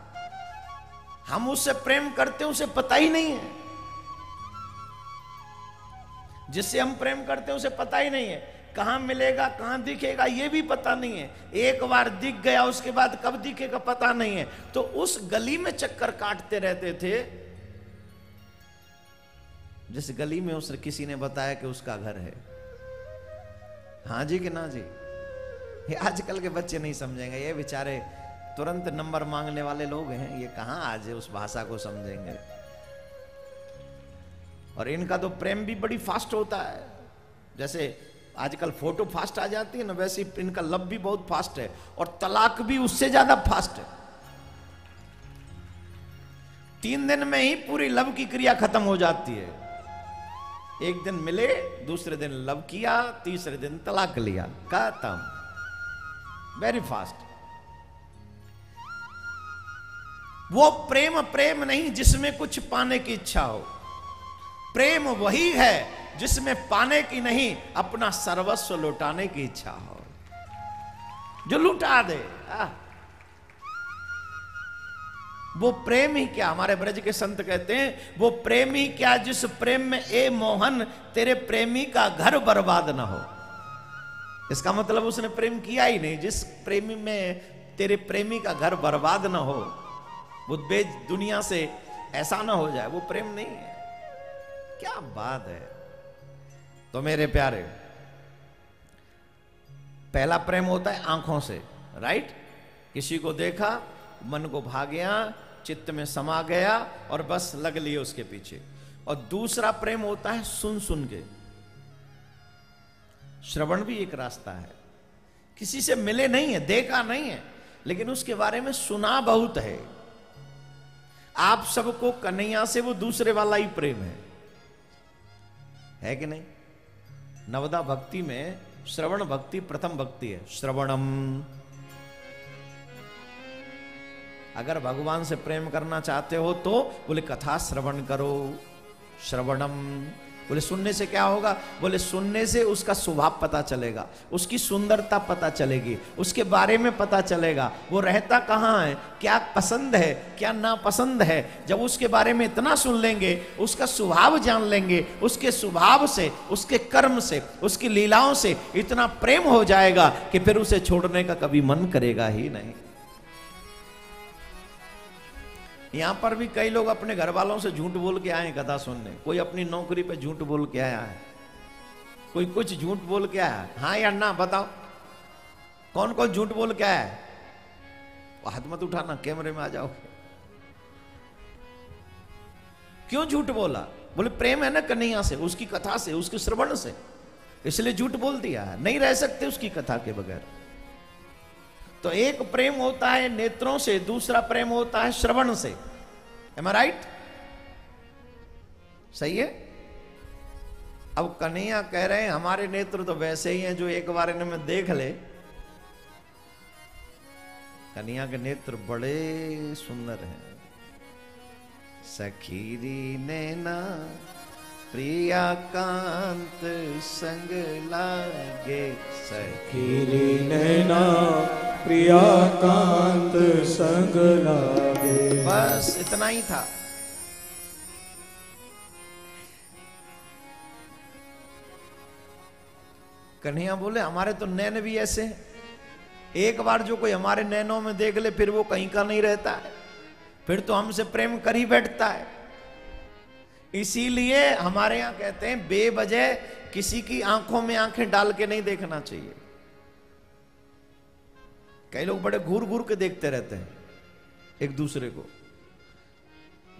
हम उससे प्रेम करते हैं उसे पता ही नहीं है, जिससे हम प्रेम करते हैं उसे पता ही नहीं है, कहां मिलेगा कहां दिखेगा ये भी पता नहीं है, एक बार दिख गया उसके बाद कब दिखेगा पता नहीं है, तो उस गली में चक्कर काटते रहते थे जिस गली में उसे किसी ने बताया कि उसका घर है। हाँ जी कि ना जी? ये आजकल के बच्चे नहीं समझेंगे, ये बेचारे तुरंत नंबर मांगने वाले लोग हैं, ये कहां आज उस भाषा को समझेंगे। और इनका तो प्रेम भी बड़ी फास्ट होता है, जैसे आजकल फोटो फास्ट आ जाती है ना, वैसे इनका लव भी बहुत फास्ट है, और तलाक भी उससे ज्यादा फास्ट है। 3 दिन में ही पूरी लव की क्रिया खत्म हो जाती है। एक दिन मिले, दूसरे दिन लव किया, तीसरे दिन तलाक लिया, खत्म, वेरी फास्ट। वो प्रेम प्रेम नहीं जिसमें कुछ पाने की इच्छा हो, प्रेम वही है जिसमें पाने की नहीं अपना सर्वस्व लौटाने की इच्छा हो, जो लुटा दे। वो प्रेम ही क्या, हमारे ब्रज के संत कहते हैं, वो प्रेम ही क्या जिस प्रेम में ए मोहन तेरे प्रेमी का घर बर्बाद ना हो। इसका मतलब उसने प्रेम किया ही नहीं, जिस प्रेमी में तेरे प्रेमी का घर बर्बाद ना हो, वो बेच दुनिया से ऐसा ना हो जाए, वो प्रेम नहीं है। क्या बात है। तो मेरे प्यारे, पहला प्रेम होता है आंखों से, राइट? किसी को देखा, मन को भा गया, चित्त में समा गया और बस लग लिए उसके पीछे। और दूसरा प्रेम होता है सुन सुन के। श्रवण भी एक रास्ता है, किसी से मिले नहीं है, देखा नहीं है, लेकिन उसके बारे में सुना बहुत है। आप सबको कन्हैया से वो दूसरे वाला ही प्रेम है कि नहीं? नवदा भक्ति में श्रवण भक्ति प्रथम भक्ति है। श्रवणम अगर भगवान से प्रेम करना चाहते हो तो बोले कथा श्रवण करो। श्रवणम बोले सुनने से क्या होगा? बोले सुनने से उसका स्वभाव पता चलेगा, उसकी सुंदरता पता चलेगी, उसके बारे में पता चलेगा, वो रहता कहाँ है, क्या पसंद है, क्या नापसंद है। जब उसके बारे में इतना सुन लेंगे, उसका स्वभाव जान लेंगे, उसके स्वभाव से, उसके कर्म से, उसकी लीलाओं से इतना प्रेम हो जाएगा कि फिर उसे छोड़ने का कभी मन करेगा ही नहीं। यहां पर भी कई लोग अपने घर वालों से झूठ बोल के आए कथा सुनने। कोई अपनी नौकरी पे झूठ बोल के आया है, कोई कुछ झूठ बोल के आया। हाँ या ना बताओ, कौन कौन झूठ बोल के आया है? हाथ मत उठाना, कैमरे में आ जाओ। क्यों झूठ बोला? बोले प्रेम है ना कन्हैया से, उसकी कथा से, उसके श्रवण से, इसलिए झूठ बोल दिया। नहीं रह सकते उसकी कथा के बगैर। तो एक प्रेम होता है नेत्रों से, दूसरा प्रेम होता है श्रवण से। Am I right? सही है। अब कन्हैया कह रहे हैं हमारे नेत्र तो वैसे ही हैं जो एक बार इनमें देख ले। कन्हैया के नेत्र बड़े सुंदर हैं। सखीरी नैना प्रिया कांत संग लागे, सखीरी नैना प्रिया कांत संग लागे। बस इतना ही था। कन्हैया बोले हमारे तो नैन भी ऐसे हैं, एक बार जो कोई हमारे नैनों में देख ले फिर वो कहीं का नहीं रहता है, फिर तो हमसे प्रेम कर ही बैठता है। इसीलिए हमारे यहां कहते हैं बेवजह किसी की आंखों में आंखें डाल के नहीं देखना चाहिए। कई लोग बड़े घूर घूर के देखते रहते हैं एक दूसरे को।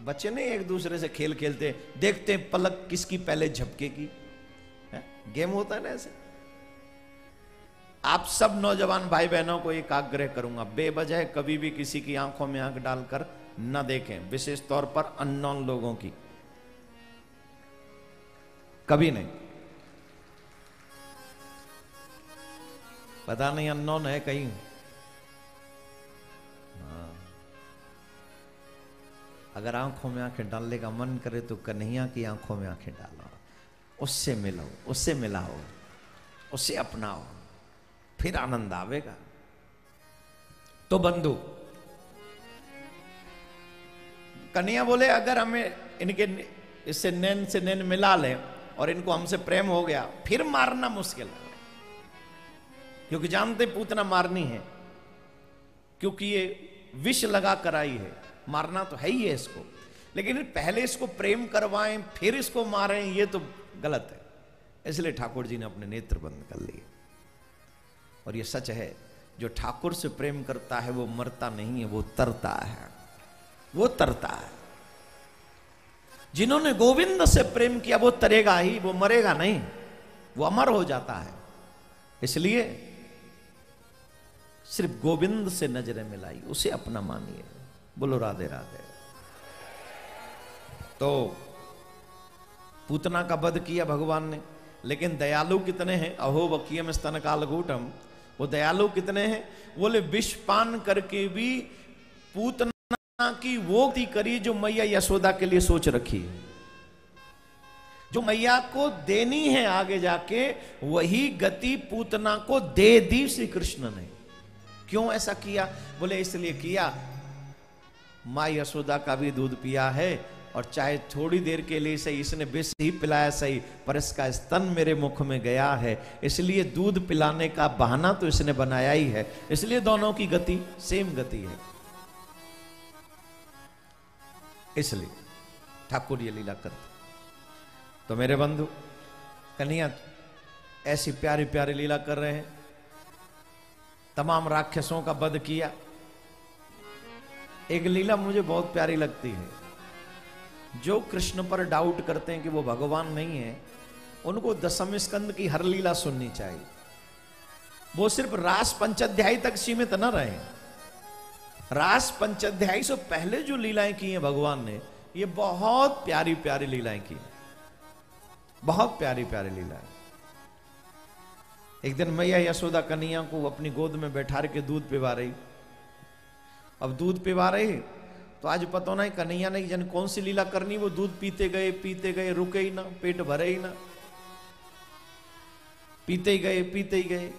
बच्चे नहीं एक दूसरे से खेल खेलते, देखते हैं पलक किसकी पहले झपकेगी, गेम होता है ना ऐसे। आप सब नौजवान भाई बहनों को एक आग्रह करूंगा, बेवजह कभी भी किसी की आंखों में आंख डालकर न देखें, विशेष तौर पर अननोन लोगों की, कभी नहीं। पता नहीं अननोन है कहीं। अगर आंखों में आंखें डालने का मन करे तो कन्हैया की आंखों में आंखें डालो, उससे मिलो, उससे मिलाओ, उससे अपनाओ, फिर आनंद आवेगा। तो बंधु कन्हैया बोले अगर हमें इनके इससे नैन से नैन मिला ले और इनको हमसे प्रेम हो गया, फिर मारना मुश्किल है, क्योंकि जानते पूतना मारनी है, क्योंकि ये विष लगा कर आई है, मारना तो है ही है इसको। लेकिन पहले इसको प्रेम करवाएं फिर इसको मारें, ये तो गलत है। इसलिए ठाकुर जी ने अपने नेत्र बंद कर लिए। और ये सच है, जो ठाकुर से प्रेम करता है वो मरता नहीं है, वो तरता है, वो तरता है। जिन्होंने गोविंद से प्रेम किया वो तरेगा ही, वो मरेगा नहीं, वो अमर हो जाता है। इसलिए सिर्फ गोविंद से नजरें मिलाई, उसे अपना मानिए। बोलो राधे राधे। तो पूतना का वध किया भगवान ने, लेकिन दयालु कितने हैं? अहो वकीयम स्तन कालकूटम, वो दयालु कितने हैं? बोले विष पान करके भी पूतना की वो गति करी जो मैया यशोदा के लिए सोच रखी, जो मैया को देनी है आगे जाके, वही गति पूतना को दे दी श्री कृष्ण ने। क्यों ऐसा किया? बोले इसलिए किया, माँ यशोदा का भी दूध पिया है और चाहे थोड़ी देर के लिए सही, इसने विष ही पिलाया सही, पर इसका स्तन मेरे मुख में गया है, इसलिए दूध पिलाने का बहाना तो इसने बनाया ही है। इसलिए दोनों की गति सेम गति है। इसलिए ठाकुर ये लीला करते। तो मेरे बंधु कन्हैया ऐसी प्यारी प्यारी लीला कर रहे हैं, तमाम राक्षसों का वध किया। एक लीला मुझे बहुत प्यारी लगती है, जो कृष्ण पर डाउट करते हैं कि वो भगवान नहीं है, उनको दशम स्कंद की हर लीला सुननी चाहिए। वो सिर्फ रास पंचाध्यायी तक सीमित न रहे। रास पंचाध्यायी से पहले जो लीलाएं की हैं भगवान ने, ये बहुत प्यारी प्यारी लीलाएं की, बहुत प्यारी प्यारी लीलाएं। एक दिन मैया यशोदा कन्हैया को अपनी गोद में बैठा के दूध पिला रही, अब दूध पिवा रहे, तो आज पता नहीं कन्हैया ने जन कौन सी लीला करनी, वो दूध पीते गए, रुके ही ना, पेट भरे ही ना, पीते ही गए।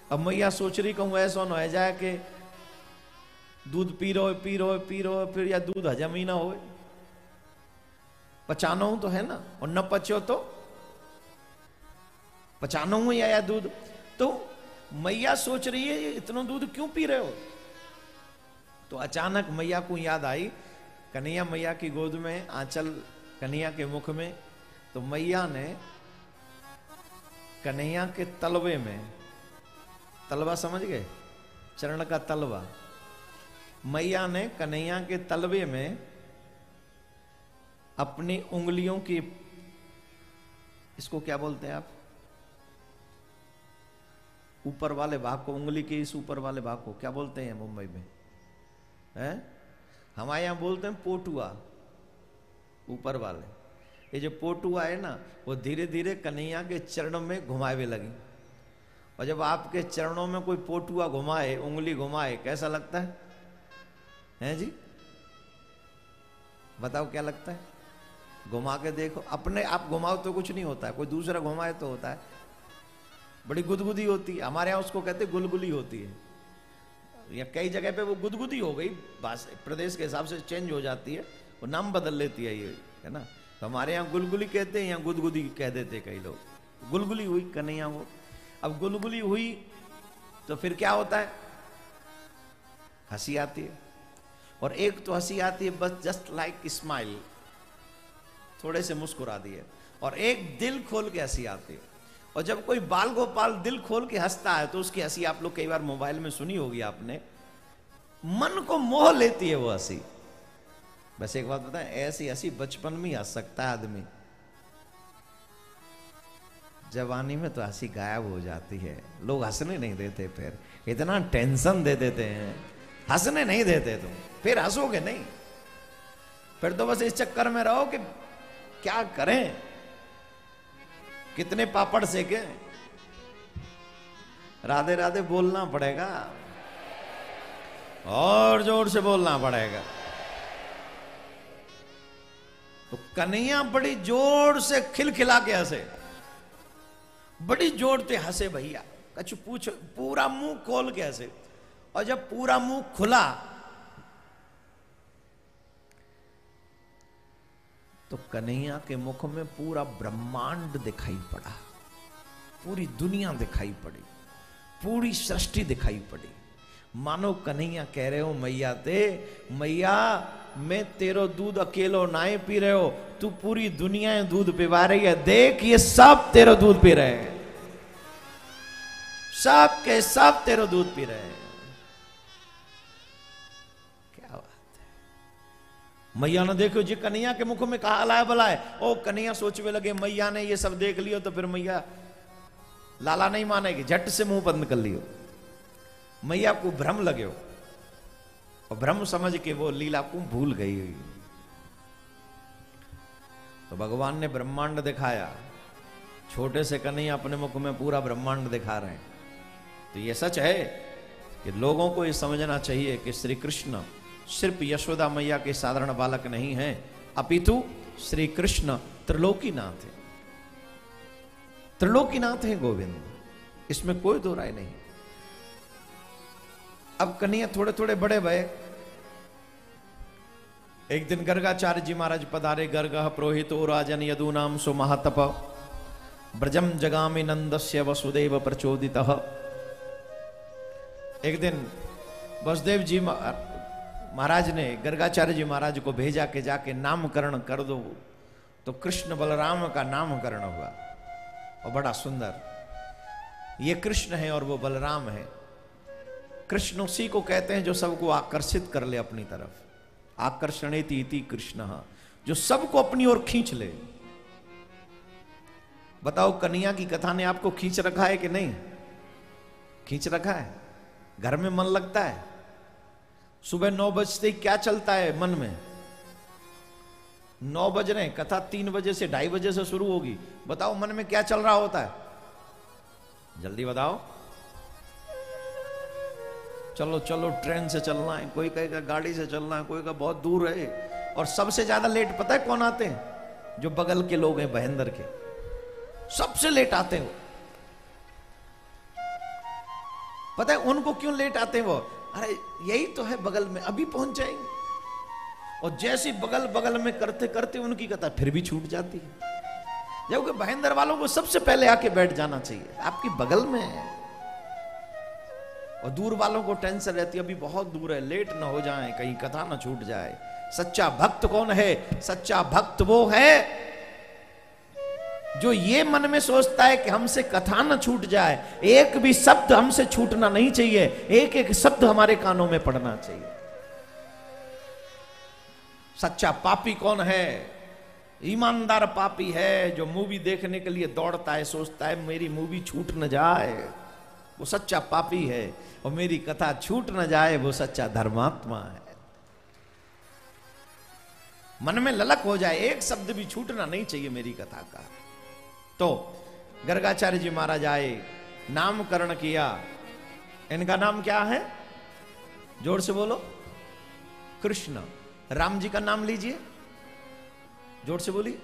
अब मैया सोच रही कहूँ ऐसा न हो जाए कि दूध पी रहो फिर या दूध हजम ही ना हो, पचाना हूं तो है ना, और न पचो तो पचाना हूं या दूध। तो मैया सोच रही है इतना दूध क्यों पी रहे हो। तो अचानक मैया को याद आई, कन्हैया मैया की गोद में, आंचल कन्हैया के मुख में, तो मैया ने कन्हैया के तलवे में, तलवा समझ गए, चरण का तलवा, मैया ने कन्हैया के तलवे में अपनी उंगलियों की, इसको क्या बोलते हैं आप, ऊपर वाले भाग को, उंगली के इस ऊपर वाले भाग को क्या बोलते हैं मुंबई में, हैं? हमारे यहां बोलते हैं पोटुआ, ऊपर वाले। ये जो पोटुआ है ना, वो धीरे धीरे कन्हैया के चरणों में घुमावे लगी। और जब आपके चरणों में कोई पोटुआ घुमाए, उंगली घुमाए, कैसा लगता है? हैं जी, बताओ क्या लगता है? घुमा के देखो, अपने आप घुमाओ तो कुछ नहीं होता है, कोई दूसरा घुमाए तो होता है, बड़ी गुदगुदी होती है। हमारे यहाँ उसको कहते गुलगुली होती है, या कई जगह पे वो गुदगुदी हो गई, प्रदेश के हिसाब से चेंज हो जाती है, वो नाम बदल लेती है, ये है ना। तो हमारे यहाँ गुलगुली कहते हैं, या गुदगुदी कह देते कई लोग। गुलगुली हुई कन्हैया वो। अब गुलगुली हुई तो फिर क्या होता है? हंसी आती है, और एक तो हंसी आती है बस जस्ट लाइक स्माइल, थोड़े से मुस्कुरा दिए, और एक दिल खोल के हंसी आती है। और जब कोई बाल गोपाल दिल खोल के हंसता है तो उसकी हंसी आप लोग कई बार मोबाइल में सुनी होगी आपने, मन को मोह लेती है वो हंसी। बस एक बात बताएं, ऐसी हंसी बचपन में हंस सकता है आदमी, जवानी में तो हंसी गायब हो जाती है। लोग हंसने नहीं देते, फिर इतना टेंशन दे देते हैं, हंसने नहीं देते। तुम फिर हंसोगे नहीं, फिर तो बस इस चक्कर में रहो कि क्या करें, कितने पापड़ सेके, राधे राधे बोलना पड़ेगा, और जोर से बोलना पड़ेगा। तो कन्हैया बड़ी जोर से खिलखिला के हंसे, बड़ी जोर से हंसे भैया, कछ पूछ, पूरा मुंह खोल के हंसे। और जब पूरा मुंह खुला तो कन्हैया के मुख में पूरा ब्रह्मांड दिखाई पड़ा, पूरी दुनिया दिखाई पड़ी, पूरी सृष्टि दिखाई पड़ी। मानो कन्हैया कह रहे हो मैया ते, मैया मैं तेरो दूध अकेलो नाए पी रहे हो, तू पूरी दुनिया दूध पिवा रही है, देख ये सब तेरो दूध पी रहे हैं, सब के सब तेरो दूध पी रहे हैं। क्या बात है। मैया ने देखो जी कन्हैया के मुख में कहा लाए बलाए। ओ कन्हैया सोचने लगे मैया ने ये सब देख लियो तो फिर मैया लाला नहीं मानेगी, झट से मुंह बंद कर लियो। मैया को भ्रम लगे हो, और भ्रम समझ के वो लीला को भूल गई। तो भगवान ने ब्रह्मांड दिखाया, छोटे से कन्हैया अपने मुख में पूरा ब्रह्मांड दिखा रहे हैं। तो ये सच है कि लोगों को ये समझना चाहिए कि श्री कृष्ण सिर्फ यशोदा मैया के साधारण बालक नहीं हैं, अपितु श्री कृष्ण त्रिलोकीनाथ है, त्रिलोकीनाथ है गोविंद, इसमें कोई दो राय नहीं। अब कन्हैया थोड़े थोड़े बड़े भये। एक दिन गर्गाचार्य जी महाराज पधारे। गर्गः प्रोहितो राजन यदूनाम सो महातप, ब्रजम जगामि नंदस्य वसुदेव प्रचोदितः। एक दिन वसुदेव जी महाराज ने गर्गाचार्य जी महाराज को भेजा कि जाके नामकरण कर दो। तो कृष्ण बलराम का नामकरण हुआ, और बड़ा सुंदर। ये कृष्ण है और वो बलराम है। कृष्ण उसी को कहते हैं जो सबको आकर्षित कर ले अपनी तरफ, आकर्षणेति इति कृष्ण, जो सबको अपनी ओर खींच ले। बताओ कन्हैया की कथा ने आपको खींच रखा है कि नहीं? खींच रखा है। घर में मन लगता है? सुबह 9 बजते ही क्या चलता है मन में? 9 बज रहे, कथा 3 बजे से 2:30 बजे से शुरू होगी। बताओ मन में क्या चल रहा होता है? जल्दी बताओ। चलो चलो ट्रेन से चलना है, कोई कहेगा गाड़ी से चलना है, कोई का बहुत दूर है। और सबसे ज्यादा लेट पता है कौन आते हैं? जो बगल के लोग हैं, बहेंदर के, सबसे लेट आते हैं वो। पता है उनको क्यों लेट आते हैं वो? अरे यही तो है बगल में, अभी पहुंच जाएंगे। और जैसे बगल बगल में करते करते उनकी कथा फिर भी छूट जाती है। जबकि बहेंदर वालों को सबसे पहले आके बैठ जाना चाहिए, आपकी बगल में है। और दूर वालों को टेंशन रहती है, अभी बहुत दूर है, लेट ना हो जाए, कहीं कथा ना छूट जाए। सच्चा भक्त कौन है? सच्चा भक्त वो है जो ये मन में सोचता है कि हमसे कथा ना छूट जाए, एक भी शब्द हमसे छूटना नहीं चाहिए, एक एक शब्द हमारे कानों में पड़ना चाहिए। सच्चा पापी कौन है? ईमानदार पापी है जो मूवी देखने के लिए दौड़ता है, सोचता है मेरी मूवी छूट न जाए, वो सच्चा पापी है। और मेरी कथा छूट न जाए, वो सच्चा धर्मात्मा है। मन में ललक हो जाए, एक शब्द भी छूटना नहीं चाहिए मेरी कथा का। तो गर्गाचार्य जी महाराज आए, नामकरण किया। इनका नाम क्या है? जोर से बोलो। कृष्ण। राम जी का नाम लीजिए, जोर से बोलिए।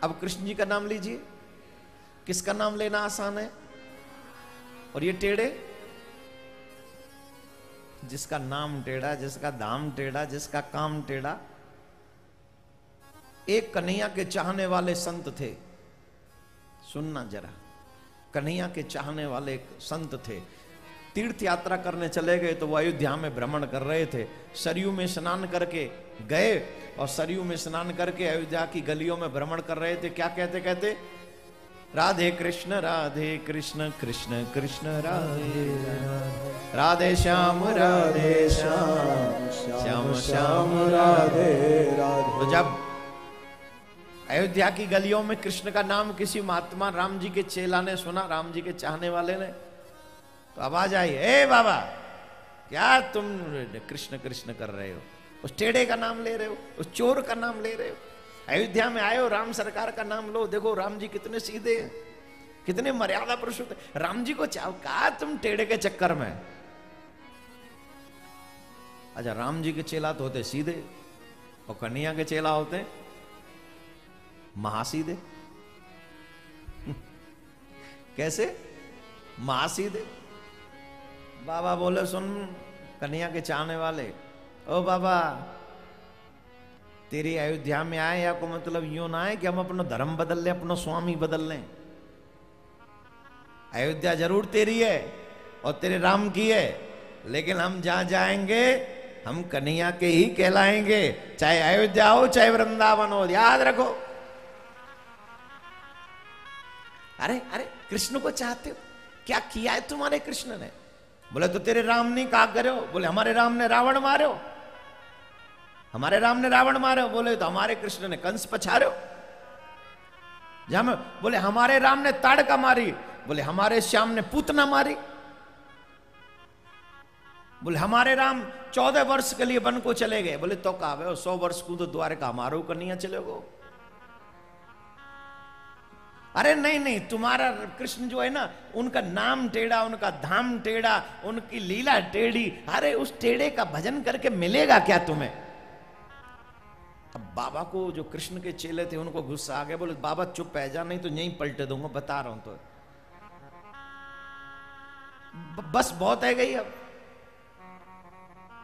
अब कृष्ण जी का नाम लीजिए। किसका नाम लेना आसान है? और ये टेढ़े, जिसका नाम टेढ़ा, जिसका दाम टेढ़ा, जिसका काम टेढ़ा। एक कन्हैया के चाहने वाले संत थे, सुनना जरा। कन्हैया के चाहने वाले एक संत थे, तीर्थ यात्रा करने चले गए तो वो अयोध्या में भ्रमण कर रहे थे। सरयू में स्नान करके गए और सरयू में स्नान करके अयोध्या की गलियों में भ्रमण कर रहे थे। क्या कहते कहते? राधे कृष्ण कृष्ण कृष्ण राधे राधे श्याम श्याम श्याम राधे राधे। तो जब अयोध्या की गलियों में कृष्ण का नाम किसी महात्मा राम जी के चेला ने सुना, राम जी के चाहने वाले ने, तो आवाज आई, ए बाबा क्या तुम कृष्ण कृष्ण कर रहे हो? उस टेढ़े का नाम ले रहे हो, उस चोर का नाम ले रहे हो। अयोध्या में आए हो, राम सरकार का नाम लो। देखो राम जी कितने सीधे हैं, कितने मर्यादा पुरुषोत्तम हैं। राम जी को चाहो, कहा तुम टेढ़े के चक्कर में। अच्छा, राम जी के चेला तो होते सीधे और कन्हैया के चेला होते महासीधे। कैसे? महासीधे। बाबा बोले, सुन कन्हैया के चाहने वाले, ओ बाबा तेरी अयोध्या में आए या को मतलब यूं ना है कि हम अपना धर्म बदल लें, अपना स्वामी बदल लें। अयोध्या जरूर तेरी है और तेरे राम की है, लेकिन हम जहां जाएंगे हम कन्हैया के ही कहलाएंगे, चाहे अयोध्या हो चाहे वृंदावन हो, याद रखो। अरे अरे कृष्ण को चाहते हो? क्या किया है तुम्हारे कृष्ण ने? बोले तो तेरे राम ने कहा करो। बोले हमारे राम ने रावण मारो, हमारे राम ने रावण मारो। बोले तो हमारे कृष्ण ने कंस पछाड़ो। बोले हमारे राम ने ताड़का मारी। बोले हमारे श्याम ने पूतना मारी। बोले हमारे राम 14 वर्ष के लिए वन को चले गए। बोले तो कहा 100 वर्ष को तो द्वारका हमारो कन्हैया चले गो। अरे नहीं नहीं, तुम्हारा कृष्ण जो है ना, उनका नाम टेढ़ा, उनका धाम टेढ़ा, उनकी लीला टेढ़ी। अरे उस टेढ़े का भजन करके मिलेगा क्या तुम्हें? अब बाबा को जो कृष्ण के चेले थे उनको गुस्सा आ गया। बोले बाबा चुप है जा, नहीं तो यहीं पलटे दूंगा, बता रहा हूं। तो बस बहुत है गई अब।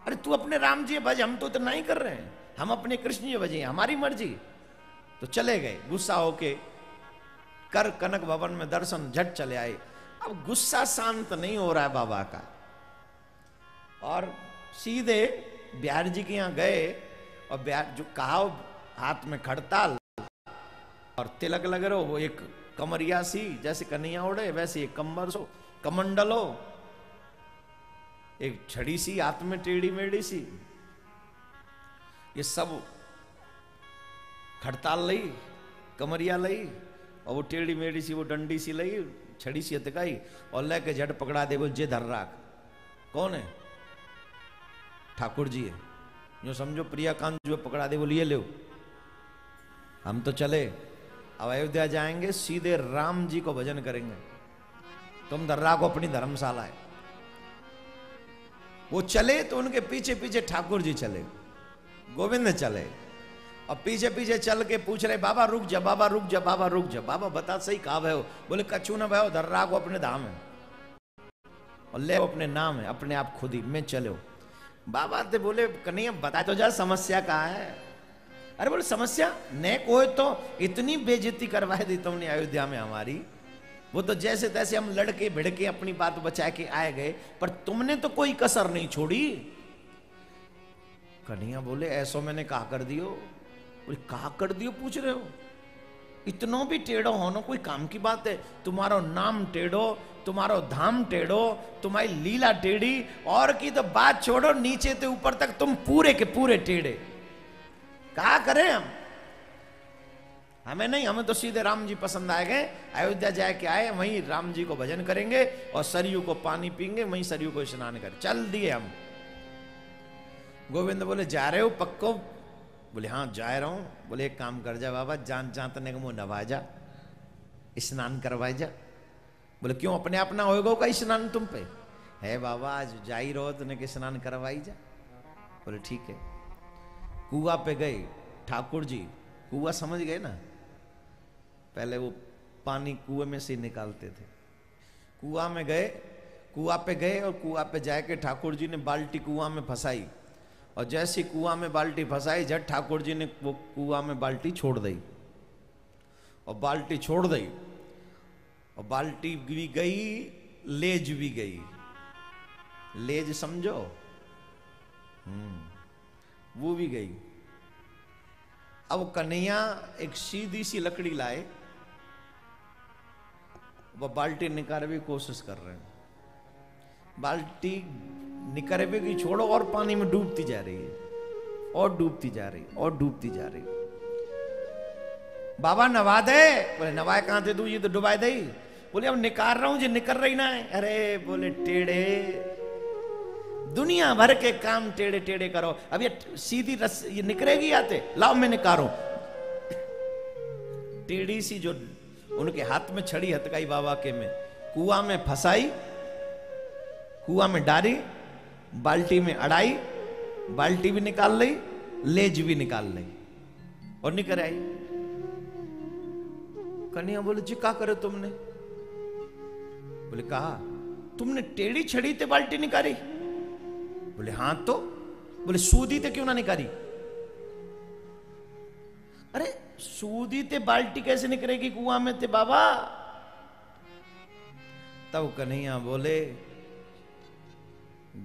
अरे तू अपने राम जी भज, हम तो इतना ही कर रहे हैं, हम अपने कृष्ण जी भजे, हमारी मर्जी। तो चले गए गुस्सा होके, कर कनक भवन में दर्शन, झट चले आए। अब गुस्सा शांत नहीं हो रहा है बाबा का, और सीधे बिहार जी के यहां गए और बिहार जो कहा हाथ में खड़ताल और तिलक लग रहे हो, वो एक कमरिया सी जैसे कन्हैया ओढ़े वैसे एक कमर सो कमंडल हो, एक छड़ी सी हाथ में टेढ़ी मेढ़ी सी, ये सब खड़ताल लई, कमरिया लई और वो टेढ़ी मेढ़ी सी वो डंडी सी लई, छड़ी सी हथकाई और लेके झट पकड़ा दे। बोल जे धर राख। कौन है? ठाकुर जी है। जो समझो प्रियाकांत जो पकड़ा दे, बोलिए ले हम तो चले, अब अयोध्या जाएंगे, सीधे राम जी को भजन करेंगे, तुम धर राखो अपनी धर्मशाला है। वो चले तो उनके पीछे पीछे ठाकुर जी चले, गोविंद चले, और पीछे पीछे चल के पूछ रहे बाबा रुक जा, बाबा रुक जा, बाबा रुक जा। बाबा बता सही कहा भयो? बोले कछु न भयो, धर्रा को अपने धाम है और ले अपने नाम है, अपने आप खुद ही में चलो। बाबा ते बोले कन्हैया बता तो जा समस्या कहाँ है? अरे बोले समस्या ने कोई तो इतनी बेइज्जती करवा दी तुमने अयोध्या में हमारी, वो तो जैसे तैसे हम लड़के भिड़के अपनी बात बचा के आए गए, पर तुमने तो कोई कसर नहीं छोड़ी। कन्हैया बोले ऐसो मैंने कहा कर दियो। बोले कहा कर दियो पूछ रहे हो? इतनो भी टेढ़ो होना कोई काम की बात है? तुम्हारो नाम टेढ़ो, तुम्हारो धाम टेढ़ो, तुम्हारी लीला टेढ़ी, और की तो बात छोड़ो, नीचे से ऊपर तक तुम पूरे के पूरे टेढ़े। क्या करें हम? हमें नहीं, हमें तो सीधे राम जी पसंद आए गए। अयोध्या जाके आए, वहीं राम जी को भजन करेंगे और सरयू को पानी पीएंगे, वहीं सरयू को स्नान करें। चल दिए हम। गोविंद बोले जा रहे हो पक्को? बोले हाँ जा रहा हूं। बोले एक काम कर जा बाबा, जान तने को मुंह नवा जा, स्नान करवाए जा। बोले क्यों, अपने आप ना होगा का स्नान तुम पे? है बाबा आज जा ही रहो तने के स्नान करवाई जा। बोले ठीक है। कुआ पे गए ठाकुर जी, कुआ समझ गए ना, पहले वो पानी कुएं में से निकालते थे। कुआ में गए, कुआ पे गए और कुआ पे जाके ठाकुर जी ने बाल्टी कुआ में फंसाई, और जैसी कुआ में बाल्टी फंसाई झट ठाकुर जी ने वो कुआ में बाल्टी छोड़ दी, और बाल्टी छोड़ दी, और बाल्टी भी गई, लेज भी गई। लेज समझो, वो भी गई। अब कन्हैया एक सीधी सी लकड़ी लाए, वह बाल्टी निकालने की कोशिश कर रहे हैं। बाल्टी निकालने की छोड़ो और पानी में डूबती जा रही है, और डूबती जा रही, और डूबती जा रही। बाबा नवा दे। बोले नवाए कहां थे तू, ये तो डुबाए दे। बोले अब निकाल रहा हूं, जो निकल रही ना है। अरे बोले टेढ़े, दुनिया भर के काम टेढ़े टेढ़े करो, अब ये सीधी रस ये निकलेगी आते, लाओ मैं निकालूं। टेढ़ी सी जो उनके हाथ में छड़ी हथकाई बाबा के में, कुआ में फंसाई, कुआ में डाली, बाल्टी में अड़ाई, बाल्टी भी निकाल ली, लेज भी निकाल ली, और निकल आई। कन्हैया बोले जी क्या करे तुमने? बोले कहा तुमने टेढ़ी छड़ी ते बाल्टी निकाली? बोले हाँ तो। बोले सूदी ते क्यों ना निकाली? अरे सूदी ते बाल्टी कैसे निकलेगी कुआं में ते बाबा? तब कन्हैया बोले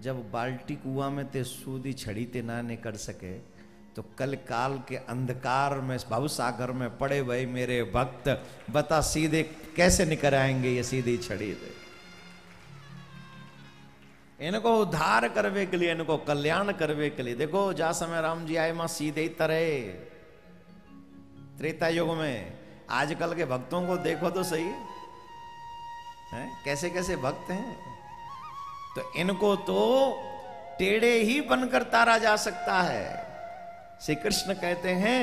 जब बाल्टी कुआं में ते सूदी छड़ी ते ना निकल सके, तो कल काल के अंधकार में भाव सागर में पड़े भाई मेरे भक्त, बता सीधे कैसे निकल आएंगे ये सीधी छड़ी से? इनको उद्धार करवे के लिए, इनको कल्याण करवे के लिए। देखो जा समय राम जी आए मां सीधे ही तरह त्रेता युग में, आजकल के भक्तों को देखो तो सही है कैसे कैसे भक्त हैं। तो इनको तो टेढ़े ही बनकर तारा जा सकता है। श्री कृष्ण कहते हैं,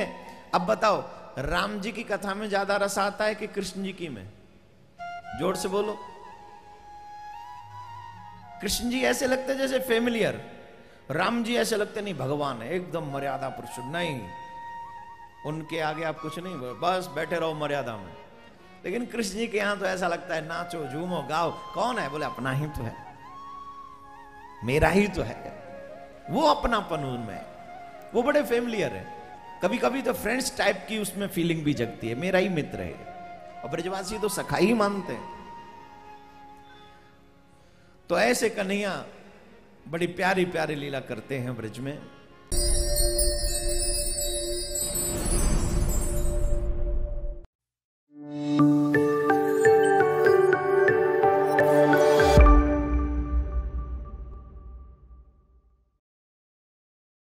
अब बताओ राम जी की कथा में ज्यादा रस आता है कि कृष्ण जी की में? जोर से बोलो। कृष्ण जी ऐसे लगते जैसे फेमिलियर, राम जी ऐसे लगते नहीं भगवान है, एकदम मर्यादा पुरुष। नहीं, उनके आगे आप कुछ नहीं, बस बैठे रहो मर्यादा में। लेकिन कृष्ण जी के यहां तो ऐसा लगता है नाचो झूमो गाओ। कौन है? बोले अपना ही तो है, मेरा ही तो है। वो अपनापन उनमें, वो बड़े फेमिलियर है। कभी कभी तो फ्रेंड्स टाइप की उसमें फीलिंग भी जगती है, मेरा ही मित्र है। और ब्रजवासी तो सखा ही मानते हैं। तो ऐसे कन्हैया बड़ी प्यारी प्यारी लीला करते हैं ब्रज में।